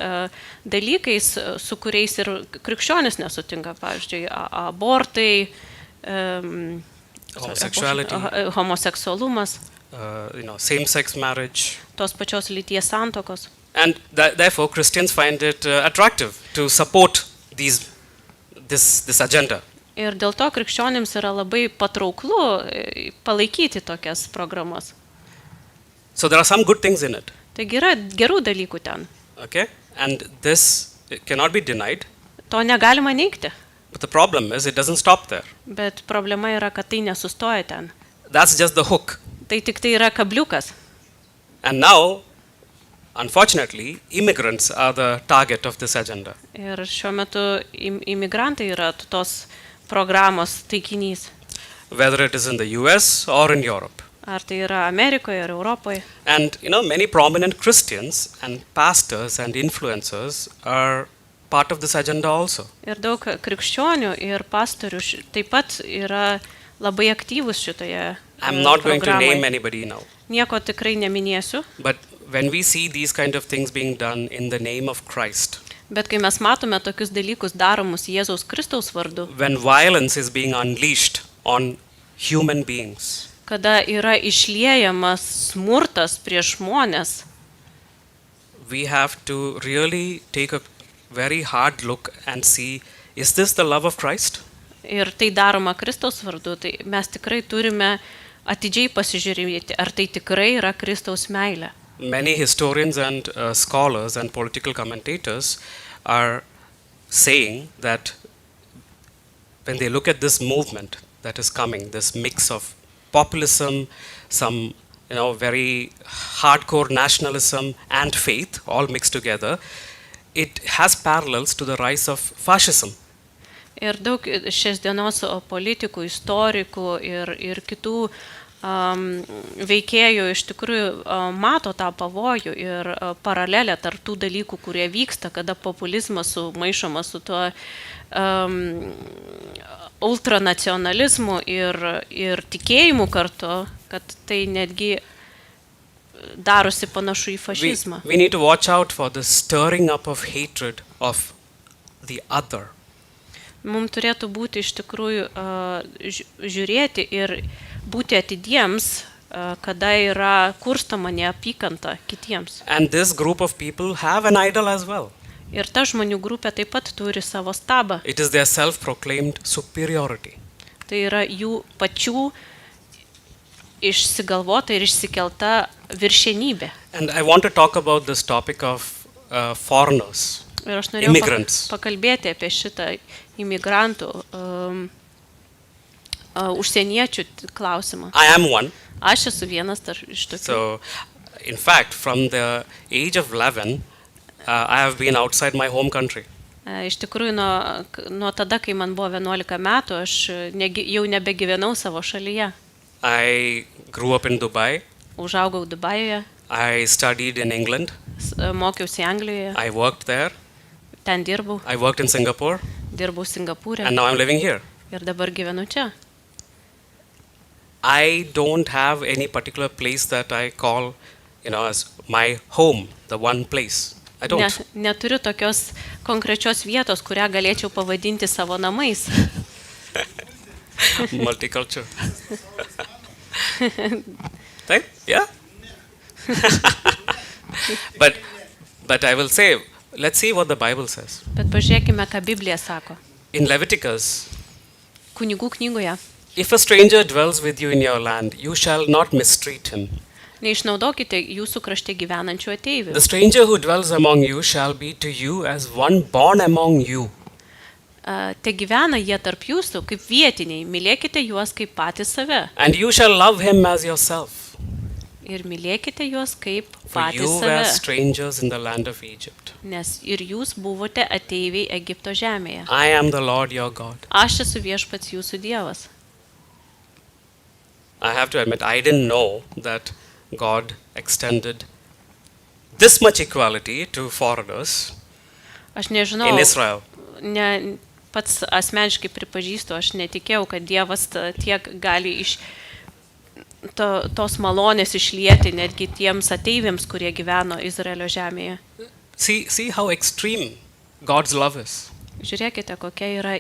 dalykais, su kuriais ir krikščionis nesutinka, pavyzdžiui, abortai, Homosexuality. Homoseksualumas, Same-sex marriage. tos pačios lyties santokos. And therefore, Christians find it attractive to support this agenda. Ir dėl to krikščionims yra labai patrauklu palaikyti tokias programas. So there are some good things in it. Taigi yra gerų dalykų ten. Okay? And this cannot be denied. To negalima neigti. But the problem is it doesn't stop there. Bet problema yra, kad tai nesustoja ten. That's just the hook. Tai tik tai yra kabliukas. And now, unfortunately, immigrants are the target of this agenda. Ir šiuo metu imigrantai yra tos programos taikinys. Whether it is in the US or in Europe. Ar tai yra Amerikoje ar Europoje. And, many prominent Christians and pastors and influencers are part of this agenda also. Ir daug krikščionių ir pastorių taip pat yra labai aktyvus šitoje I'm not going to name programoje. anybody now. Nieko tikrai neminėsiu, But when we see these kind of things being done in the name of Christ, bet kai mes matome tokius dalykus daromus Jėzaus Kristaus vardu, when violence is being unleashed on human beings, kada yra išliejamas smurtas prieš žmonės, we have to really take a very hard look and see, is this the love of Christ? ir tai daroma Kristaus vardu, tai mes tikrai turime atidžiai pasižiūrėti, ar tai tikrai yra Kristaus meilė. Many historians and scholars and political commentators are saying that when they look at this movement that is coming, this mix of populism, some very hardcore nationalism and faith all mixed together, it has parallels to the rise of fascism. Ir daug šios dienos politikų, istorikų ir kitų veikėjų iš tikrųjų mato tą pavojų ir paralelę tarp tų dalykų, kurie vyksta, kada populizmas sumaišomas su tuo ultranacionalizmu ir tikėjimu kartu, kad tai netgi darosi panašu į fašizmą. We need to watch out for the stirring up of hatred of the other. Mums turėtų būti iš tikrųjų žiūrėti ir būti atidiems, kada yra kurstama neapykanta kitiems. And this group of people have an idol as well. Ir ta žmonių grupė taip pat turi savo stabą. It is their self-proclaimed superiority. Tai yra jų pačių išsigalvota ir išsikelta viršenybė. And I want to talk about this topic of foreigners, Ir aš norėjau immigrants. pakalbėti apie šitą imigrantų užsieniečių klausimą. I am one. Aš esu vienas iš tokių. So, in fact, from the age of 11, I have been outside my home country. Iš tikrųjų, nuo tada, kai man buvo 11 metų, aš jau nebegyvenau savo šalyje. I grew up in Dubai. Užaugau Dubajuje, I studied in England. mokiausi Anglijoje, I worked there. ten dirbau, I worked in Singapore. dirbau Singapūre And now I'm living here. ir dabar gyvenu čia. I don't have any particular place that I call, as my home, the one place. I don't. Neturiu tokios konkrečios vietos, kurią galėčiau pavadinti savo namais. Multicultural. Right? Yeah. but I will say, let's see what the Bible says. Bet pažiūrėkime, ką Biblija sako. In Leviticus, Kunigų knygoje. if a stranger dwells with you in your land, you shall not mistreat him. Neišnaudokite jūsų krašte gyvenančių ateivių. The stranger who dwells among you shall be to you as one born among you. Te gyvena jie tarp jūsų kaip vietiniai. Mylėkite juos kaip patys save. And you shall love him as yourself. Ir mylėkite juos kaip For patys you were save. strangers in the land of Egypt. Nes ir jūs buvote ateiviai Egipto žemėje. I am the Lord your God. Aš esu viešpats jūsų Dievas. I have to admit, I didn't know that God extended this much equality to foreigners Aš nežinau, in Israel. pats asmeniškai pripažįstu, aš netikėjau, kad Dievas tiek gali iš tos malonės išlieti netgi tiems ateiviams, kurie gyveno Izraelio žemėje. See how extreme God's love is. Žiūrėkite, kokia yra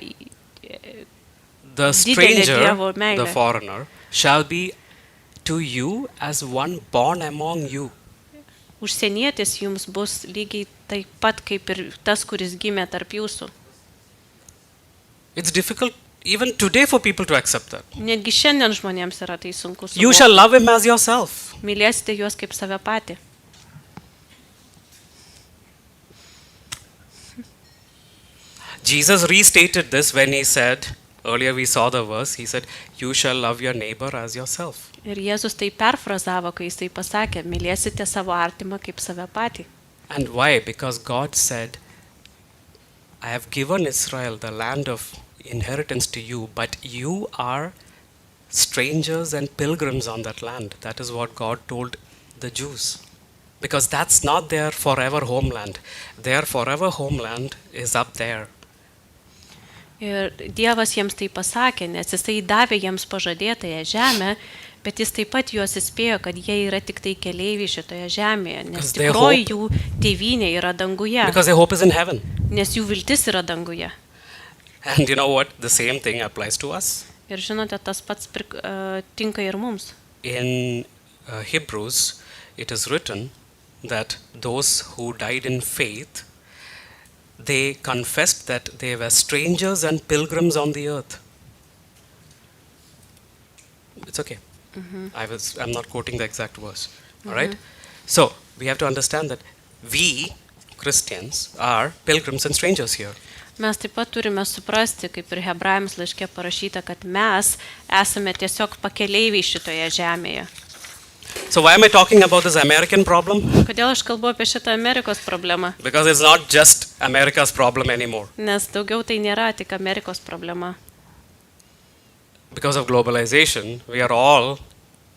The Didelė stranger, Dievo meilė. the foreigner, shall be to you as one born among you. užsienietis jums bus lygiai taip pat kaip ir tas, kuris gimė tarp jūsų. It's difficult even today for people to accept that. Netgi šiandien žmonėms yra tai sunku You suvokti. shall love him as yourself. Mylėsite juos kaip save patį. Jesus restated this when he said, earlier we saw the verse, he said, you shall love your neighbor as yourself. Ir Jėzus tai perfrazavo, kai jis tai pasakė, mylėsite savo artimą kaip save patį. And why? Because God said, I have given Israel the land of inheritance to you, but you are strangers and pilgrims on that land. That is what God told the Jews. Because that's not their forever homeland. Their forever homeland is up there. Ir Dievas jiems tai pasakė, nes jisai davė jiems pažadėtąją žemę, bet jis taip pat juos įspėjo, kad jie yra tik tai keleiviai šitoje žemėje, nes Because their tikroji hope- jų tėvynė yra danguje, Because their hope is in heaven. nes jų viltis yra danguje. And you know what? The same thing applies to us. Ir žinote, tas pats tinka ir mums. In Hebrews, it is written that those who died in faith, they confessed that they were strangers and pilgrims on the earth. It's okay. I'm not quoting the exact verse. All right? So, we have to understand that we, Christians, are pilgrims and strangers here. Mes taip pat turime suprasti, kaip ir Hebrajams laiške parašyta, kad mes esame tiesiog pakeleiviai šitoje žemėje. So, why am I talking about this American problem? Kodėl aš kalbu apie šitą Amerikos problemą? Because it's not just America's problem anymore. Nes daugiau tai nėra tik Amerikos problema. Because of globalization, we are all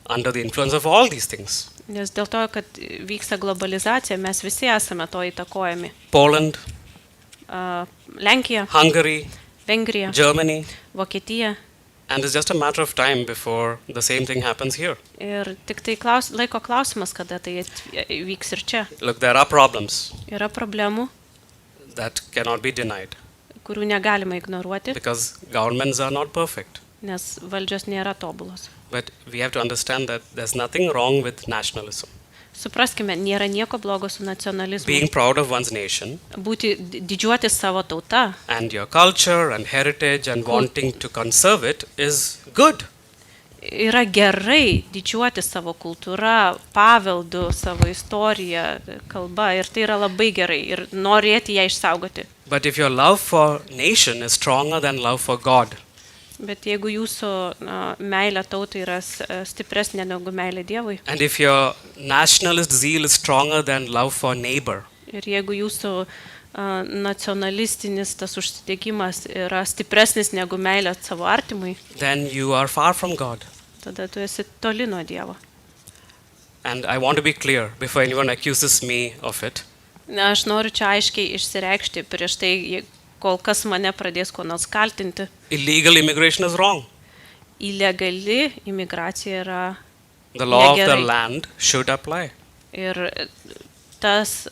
under the influence of all these things. Nes dėl to, kad vyksta globalizacija, mes visi esame to įtakojami. Poland, Lenkija, Hungary, Vengrija, Germany, Vokietija. and it's just a matter of time before the same thing happens here. Ir tik tai laiko klausimas, kada tai vyks ir čia. Look, there are problems Yra problemų, that cannot be denied kurių negalima ignoruoti, because governments are not perfect. nes valdžios nėra tobulos. But we have to understand that there's nothing wrong with nationalism. Supraskime, nėra nieko blogo su nacionalizmu. Being proud of one's nation Didžiuotis savo tauta and your culture and heritage and wanting to conserve it is good. yra gerai, didžiuotis savo kultūra, paveldu, savo istorija, kalba ir tai yra labai gerai ir norėti ją išsaugoti. But if your love for nation is stronger than love for God, Bet jeigu jūsų meilė tautai yra stipresnė negu meilė Dievui, and if your nationalist zeal is stronger than love for neighbor, ir jeigu jūsų nacionalistinis tas užsidegimas yra stipresnis negu meilė savo artimui, then you are far from God. tada tu esi toli nuo Dievo. And I want to be clear before anyone accuses me of it. Aš noriu čia aiškiai išsireikšti prieš tai, kol kas mane pradės ko nors kaltinti. Illegal immigration is wrong. Ilegali imigracija yra The law of the negerai. land should apply. Ir tas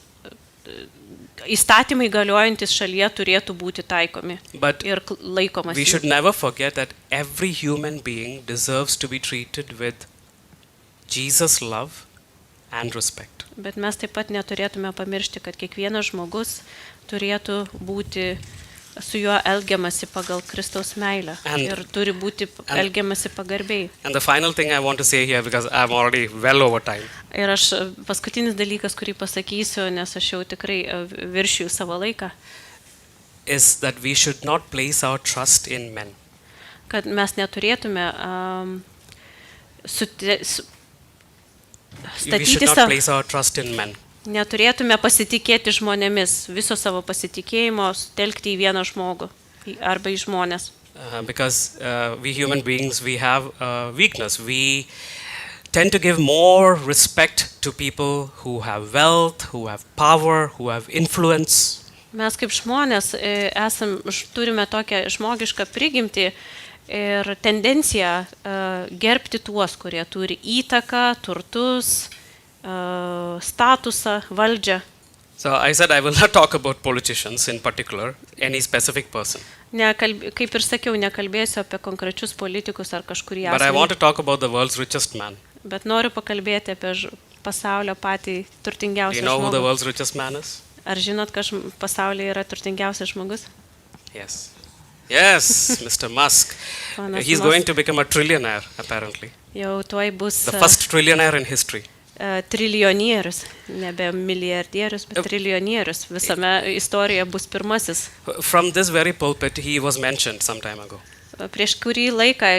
įstatymai galiojantis šalyje turėtų būti taikomi But ir laikomas. we should never forget that every human being deserves to be treated with Jesus' love and respect. Bet mes taip pat neturėtume pamiršti, kad kiekvienas žmogus turėtų būti su juo elgiamasi pagal Kristaus meilę And- ir turi būti elgiamasi pagarbiai. And the final thing I want to say here, because I'm already well over time, Ir aš paskutinis dalykas, kurį pasakysiu, nes aš jau tikrai viršiju savo laiką, is that we should not place our trust in men. kad mes neturėtume We should statyti not savo, place our trust in men. neturėtume pasitikėti žmonėmis, viso savo pasitikėjimo sutelkti į vieną žmogų arba į žmonės. Because we human beings, we have a weakness. We tend to give more respect to people who have wealth, who have power, who have influence. Mes kaip žmonės turime tokią žmogišką prigimtį ir tendenciją gerbti tuos, kurie turi įtaką, turtus, statusą, valdžią. So I said I will not talk about politicians in particular, any specific person. Kaip ir sakiau, nekalbėsiu apie konkrečius politikus ar kažkurį But I want to asmenį, talk about the world's richest man. bet noriu pakalbėti apie pasaulio patį Do you turtingiausią know who the žmogų. world's richest man is? Ar žinot, kas pasaulyje yra turtingiausias žmogus? Yes. Yes, Mr. Musk. Ponas He's Musk. going to become a trillionaire, apparently. Jau tuoj bus The first trillionaire in history. trilionierius, nebe milijardierius, bet trilionierius. Visame istorijoje bus pirmasis. From this very pulpit, he was mentioned some time ago. Prieš kurį laiką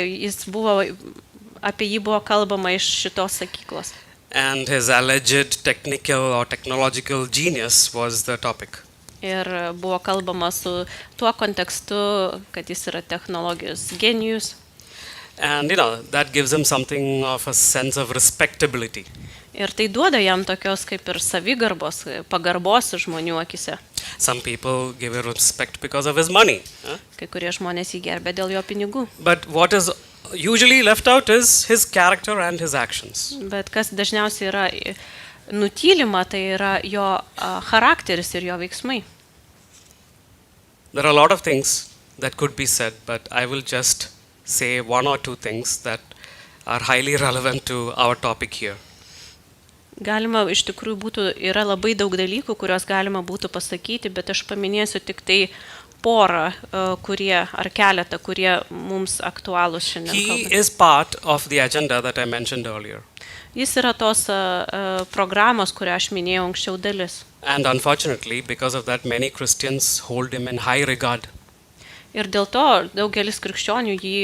apie jį buvo kalbama iš šitos sakyklos. And his alleged technical or technological genius was the topic. Ir buvo kalbama su tuo kontekstu, kad jis yra technologijos genijus. And that gives him something of a sense of respectability. Ir tai duoda jam tokios kaip ir savigarbos, pagarbos žmonių akise. Some people give him respect because of his money. Kai kurie žmonės jį gerbė dėl jo pinigų. But what is usually left out is his character and his actions. Bet kas dažniausiai yra nutylima, tai yra jo charakteris ir jo veiksmai. There are a lot of things that could be said, but I will just say one or two things that are highly relevant to our topic here. Galima iš tikrųjų yra labai daug dalykų, kuriuos galima būtų pasakyti, bet aš paminėsiu tik tai porą, ar keletą, kurie mums aktualūs šiandien. He kalbant. is part of the agenda that I mentioned earlier. Jis yra tos programos, kurią aš minėjau anksčiau dalis. And unfortunately, because of that, many Christians hold him in high regard. Ir dėl to daugelis krikščionių jį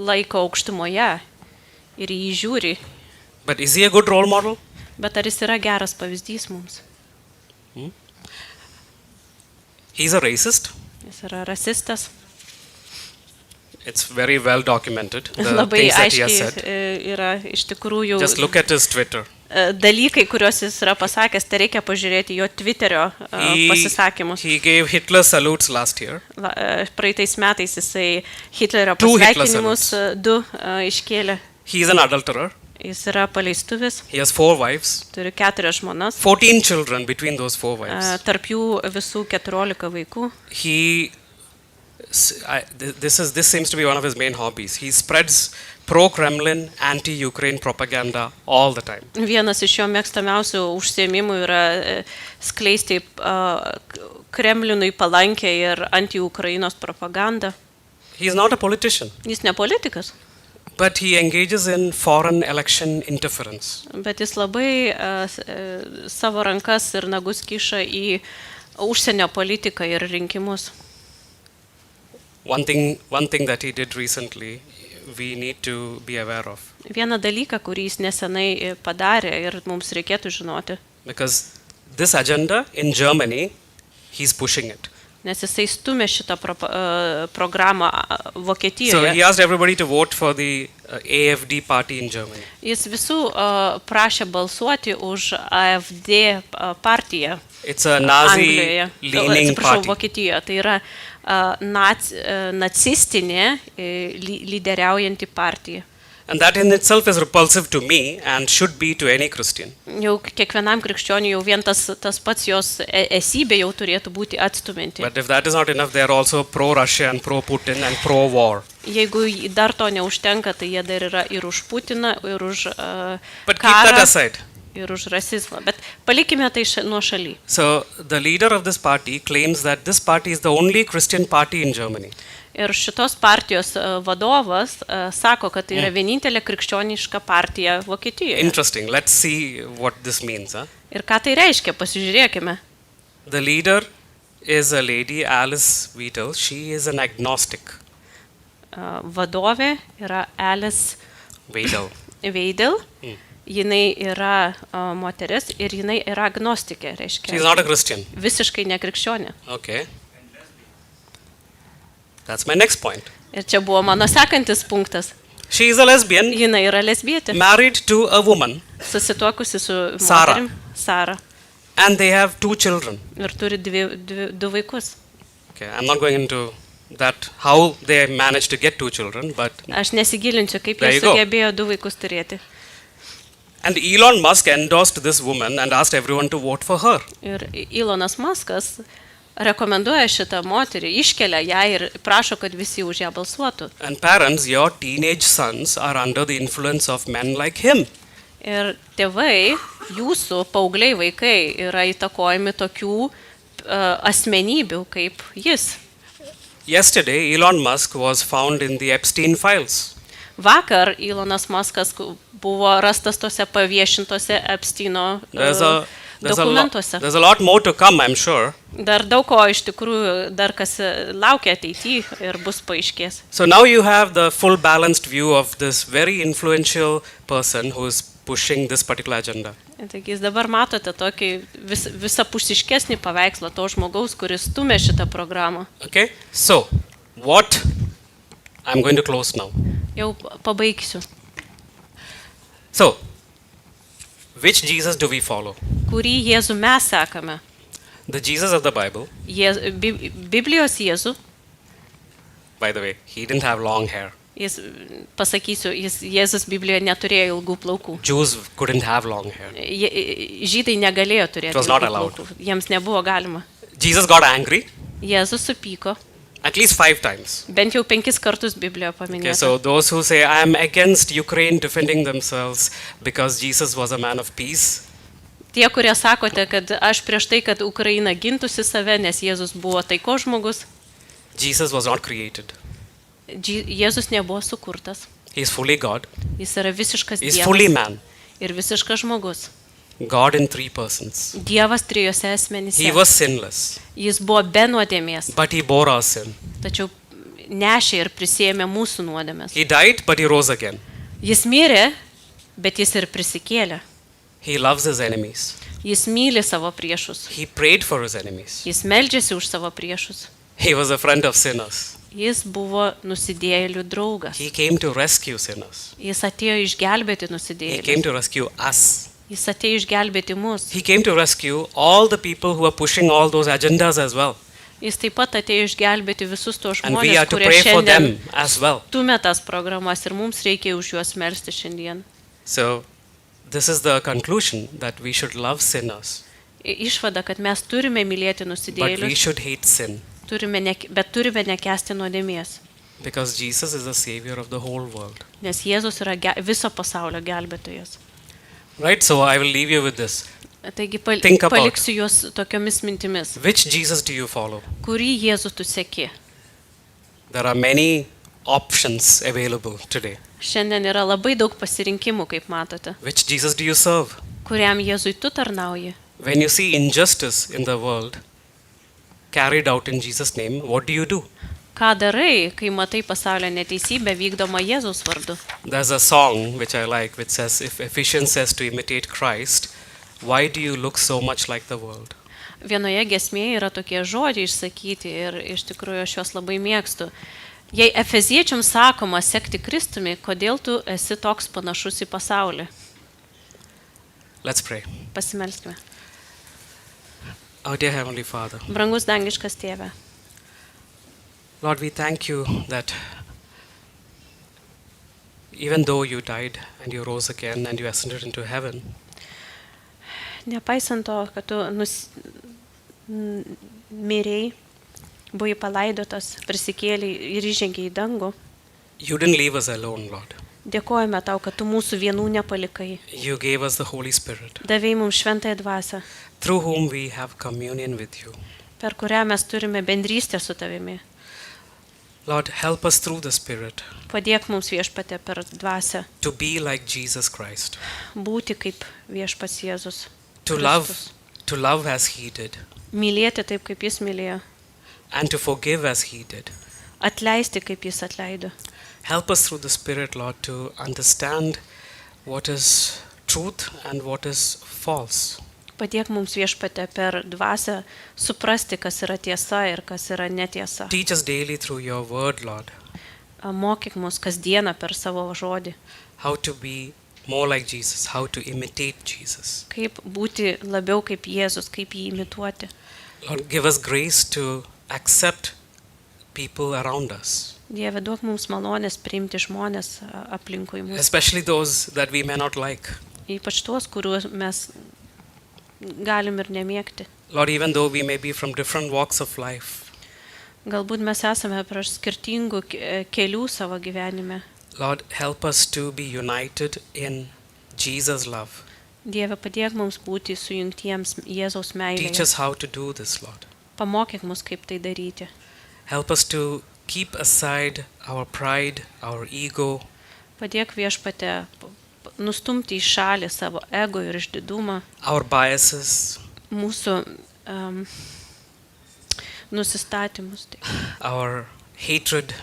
laiko aukštumoje ir jį žiūri. But is he a good role model? Bet ar jis yra geras pavyzdys mums? He's a racist. Jis yra rasistas. It's very well documented, the Labai things that he has aiškiai said. yra iš tikrųjų Just look at his Twitter. dalykai, kuriuos jis yra pasakęs, tai reikia pažiūrėti jo Twitterio pasisakymus. He gave Hitler salutes last year. Praeitais metais jisai Hitlerio Two Hitler pasveikinimus iškėlė. He is an adulterer. Jis yra paleistuvis, He has 4 wives, turi 4 žmonas, 14 children between those 4 wives. tarp jų visų 14 vaikų. This seems to be one of his main hobbies. He spreads pro-Kremlin, anti-Ukraine propaganda all the time. Vienas iš jo mėgstamiausių užsiėmimų yra skleisti Kremlinui palankę ir anti-Ukrainos propagandą. He is not a politician, Jis ne politikas, but he engages in foreign election interference. bet jis labai savo rankas ir nagus kiša į užsienio politiką ir rinkimus. One thing that he did recently, we need to be aware of. Vieną dalyką, kurį jis nesenai padarė ir mums reikėtų žinoti, Because this agenda in Germany, he's pushing it. nes jisai stumė šitą programą So Vokietijoje. he asked everybody to vote for the AFD party in Germany. Jis visų prašė balsuoti už AfD partiją It's a Anglijoje. Nazi-leaning Atsiprašau, party. Vokietijoje. Tai yra nacistinė lyderiaujanti partija. And that in itself is repulsive to me and should be to any Christian. Jau kiekvienam krikščioniui jau vien tas pats jos esybė jau turėtų būti atstuminti. But if that is not enough, they are also pro-Russia and pro-Putin and pro-war. Jeigu dar to neužtenka, tai jie dar yra ir už Putiną, ir už But keep that karą, aside. ir už rasizmą. Bet palikime tai nuo šaly. So the leader of this party claims that this party is the only Christian party in Germany. Ir šitos partijos vadovas sako, kad tai yra vienintelė krikščioniška partija Vokietijoje. Interesting. Let's see what this means. Huh? Ir ką tai reiškia, pasižiūrėkime. The leader is a lady, Alice Weidel. She is an agnostic. Vadovė yra Alice Weidel. Weidel. Jinai yra moteris ir jinai yra agnostikė, She's reiškia not a Christian. visiškai nekrikščionė. Okay. That's my next point. Ir čia buvo mano sekantis punktas. She is a lesbian, Jinai yra lesbietė, married to a woman, susituokusi su Sara. moterim, Sara, and they have 2 children. ir turi du vaikus. Okay, I'm not going into that, how they managed to get 2 children, but Aš nesigilinsiu, kaip There jie you go. sugebėjo 2 vaikus turėti. and Elon Musk endorsed this woman and asked everyone to vote for her. Ir Elonas Muskas rekomenduoja šitą moterį, iškelia ją ir prašo, kad visi už ją balsuotų. And parents, your teenage sons are under the influence of men like him. Ir tėvai, jūsų paaugliai vaikai yra įtakojami tokių asmenybių kaip jis. Yesterday, Elon Musk was found in the Epstein files. Vakar Elonas Muskas buvo rastas tose paviešintose Epsteino There's a dokumentuose. there's a lot more to come, I'm sure. Dar daug ko iš tikrųjų, dar kas laukia ateityje ir bus paaiškės. So now you have the full balanced view of this very influential person who is pushing this particular agenda. Taigi jūs dabar matote tokį visapusiškesnį paveikslą to žmogaus, kuris stumia šitą programą. Okay? So, what I'm going to close now. Jau pabaigsiu. So, which Jesus do we follow? Kurį Jėzų mes sekame? The Jesus of the Bible. Biblijos Jėzų, By the way, he didn't have long hair. pasakysiu, Jėzus Biblijoje neturėjo ilgų plaukų. Jews couldn't have long hair. Žydai negalėjo turėti It was not ilgų allowed. plaukų. Jiems nebuvo galima. Jesus got angry Jėzus supyko. at least 5 times. Bent jau 5 kartus Biblijoje Okay, paminėta. so those who say, I am against Ukraine defending themselves because Jesus was a man of peace, Tie, kurie sakote, kad aš prieš tai, kad Ukraina gintųsi save, nes Jėzus buvo taiko žmogus, Jesus was not created. Jėzus nebuvo sukurtas. He is fully God. Jis yra visiškas He is fully Dievas man. ir visiškas žmogus. God in 3 persons. Dievas trijose He asmenyse. was sinless, Jis buvo be nuodėmės, but he bore our sin. tačiau nešė ir prisėmė mūsų nuodėmės. He died, but he rose again. Jis mirė, bet jis ir prisikėlė. He loves his enemies. Jis myli savo priešus. He prayed for his enemies. Jis meldžiasi už savo priešus. He was a friend of sinners. Jis buvo nusidėjėlių draugas. He came to rescue sinners. Jis atėjo išgelbėti He came nusidėjėlius. to rescue us. Jis atėjo išgelbėti mus. He came to rescue all the people who are pushing all those agendas as well. Jis taip pat atėjo išgelbėti visus tos And we are žmonės, to kurie pray for šiandien them as well. stumia tas programas ir mums reikia už juos melsti šiandien. So, this is the conclusion that we should love sinners, Išvada, kad mes turime mylėti but we nusidėjėlius, should hate sin bet turime nekęsti nuodėmės, because Jesus is the savior of the whole world. nes Jėzus yra viso pasaulio gelbėtojas. Right? So, I will leave you with this. Taigi Think about. paliksiu juos tokiomis mintimis. Which Jesus do you follow? Kurį Jėzų tu seki? There are many options available today. Šiandien yra labai daug pasirinkimų, kaip matote. Which Jesus do you serve? Kuriam Jėzui tu tarnauji? When you see injustice in the world carried out in Jesus' name, what do you do? Ką darai, kai matai pasaulio neteisybę vykdomą Jėzaus vardu? There's a song which I like which says, if Ephesians says to imitate Christ, why do you look so much like the world? Vienoje giesmėje yra tokie žodžiai išsakyti ir iš tikrųjų aš juos labai mėgstu. Jei Efeziečiams sakoma sekti Kristumi, kodėl tu esi toks panašus į pasaulį? Let's pray. Pasimelskime. Our dear Heavenly Father, Brangus dangiškas tėve, Lord, we thank you that even though you died and you rose again and you ascended into heaven, nepaisant to, kad tu mirėjai, buvai palaidotas, prisikėlei ir įžengei į dangų, you didn't leave us alone, Lord. dėkojame tau, kad tu mūsų vienų nepalikai. You gave us the Holy Spirit, Davei mums šventąją dvasią, through whom we have communion with you. per kurią mes turime bendrystę su tavimi. Lord, help us through the Spirit Padėk mums viešpatė per dvasią, to be like Jesus Christ, būti kaip viešpats Jėzus. to love as he did, Mylėti taip, kaip jis mylėjo, and to forgive as he did. atleisti, kaip jis atleido. Help us through the Spirit, Lord, to understand what is truth and what is false. Padėk mums viešpatė per dvasią suprasti, kas yra tiesa ir kas yra netiesa. Teach us daily through your word, Lord, Mokyk mus kasdieną per savo žodį, how to be more like Jesus, how to imitate Jesus. kaip būti labiau kaip Jėzus, kaip jį imituoti. Lord, give us grace to accept people around us, Dieve, duok mums malonės priimti žmonės aplinkui mus, especially those that we may not like. ypač tuos, kuriuos mes galim ir nemėgti. Lord, even though we may be from different walks of life, Galbūt mes esame prieš skirtingų kelių savo gyvenime. Lord, help us to be united in Jesus' love. Dieve, padėk mums būti sujungtiems Jėzaus Teach meilėje. us how to do this, Lord. Pamokyk mus, kaip tai daryti. Help us to keep aside our pride, our ego, Padėk viešpatė nustumti į šalį savo ego ir išdidumą, our biases, mūsų nusistatymus, tai, our hatred,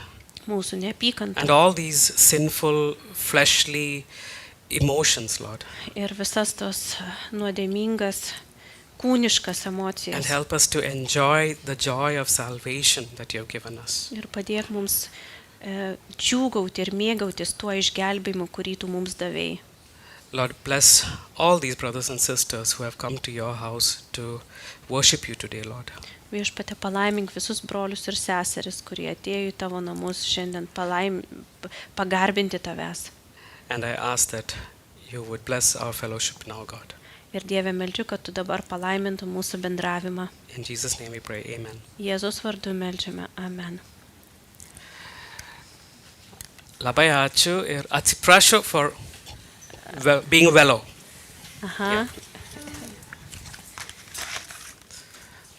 mūsų neapykantą and all these sinful, fleshly emotions, Lord. ir visas tos nuodėmingas, kūniškas And emocijas. help us to enjoy the joy of salvation that you have given us. Ir padėk mums džiūgauti ir mėgautis tuo išgelbėjimu, kurį tu mums davėjai. Lord, bless all these brothers and sisters who have come to your house to worship you today, Lord. Viešpatė, palaimink visus brolius ir seseris, kurie atėjo į tavo namus šiandien pagarbinti tavęs. And I ask that you would bless our fellowship now, God. Ir Dieve, meldžiu, kad tu dabar palaimintum mūsų bendravimą. In Jesus' name we pray, amen. Jėzaus vardu meldžiame. Amen. Labai ačiū ir atsiprašau for being vėliau. Aha.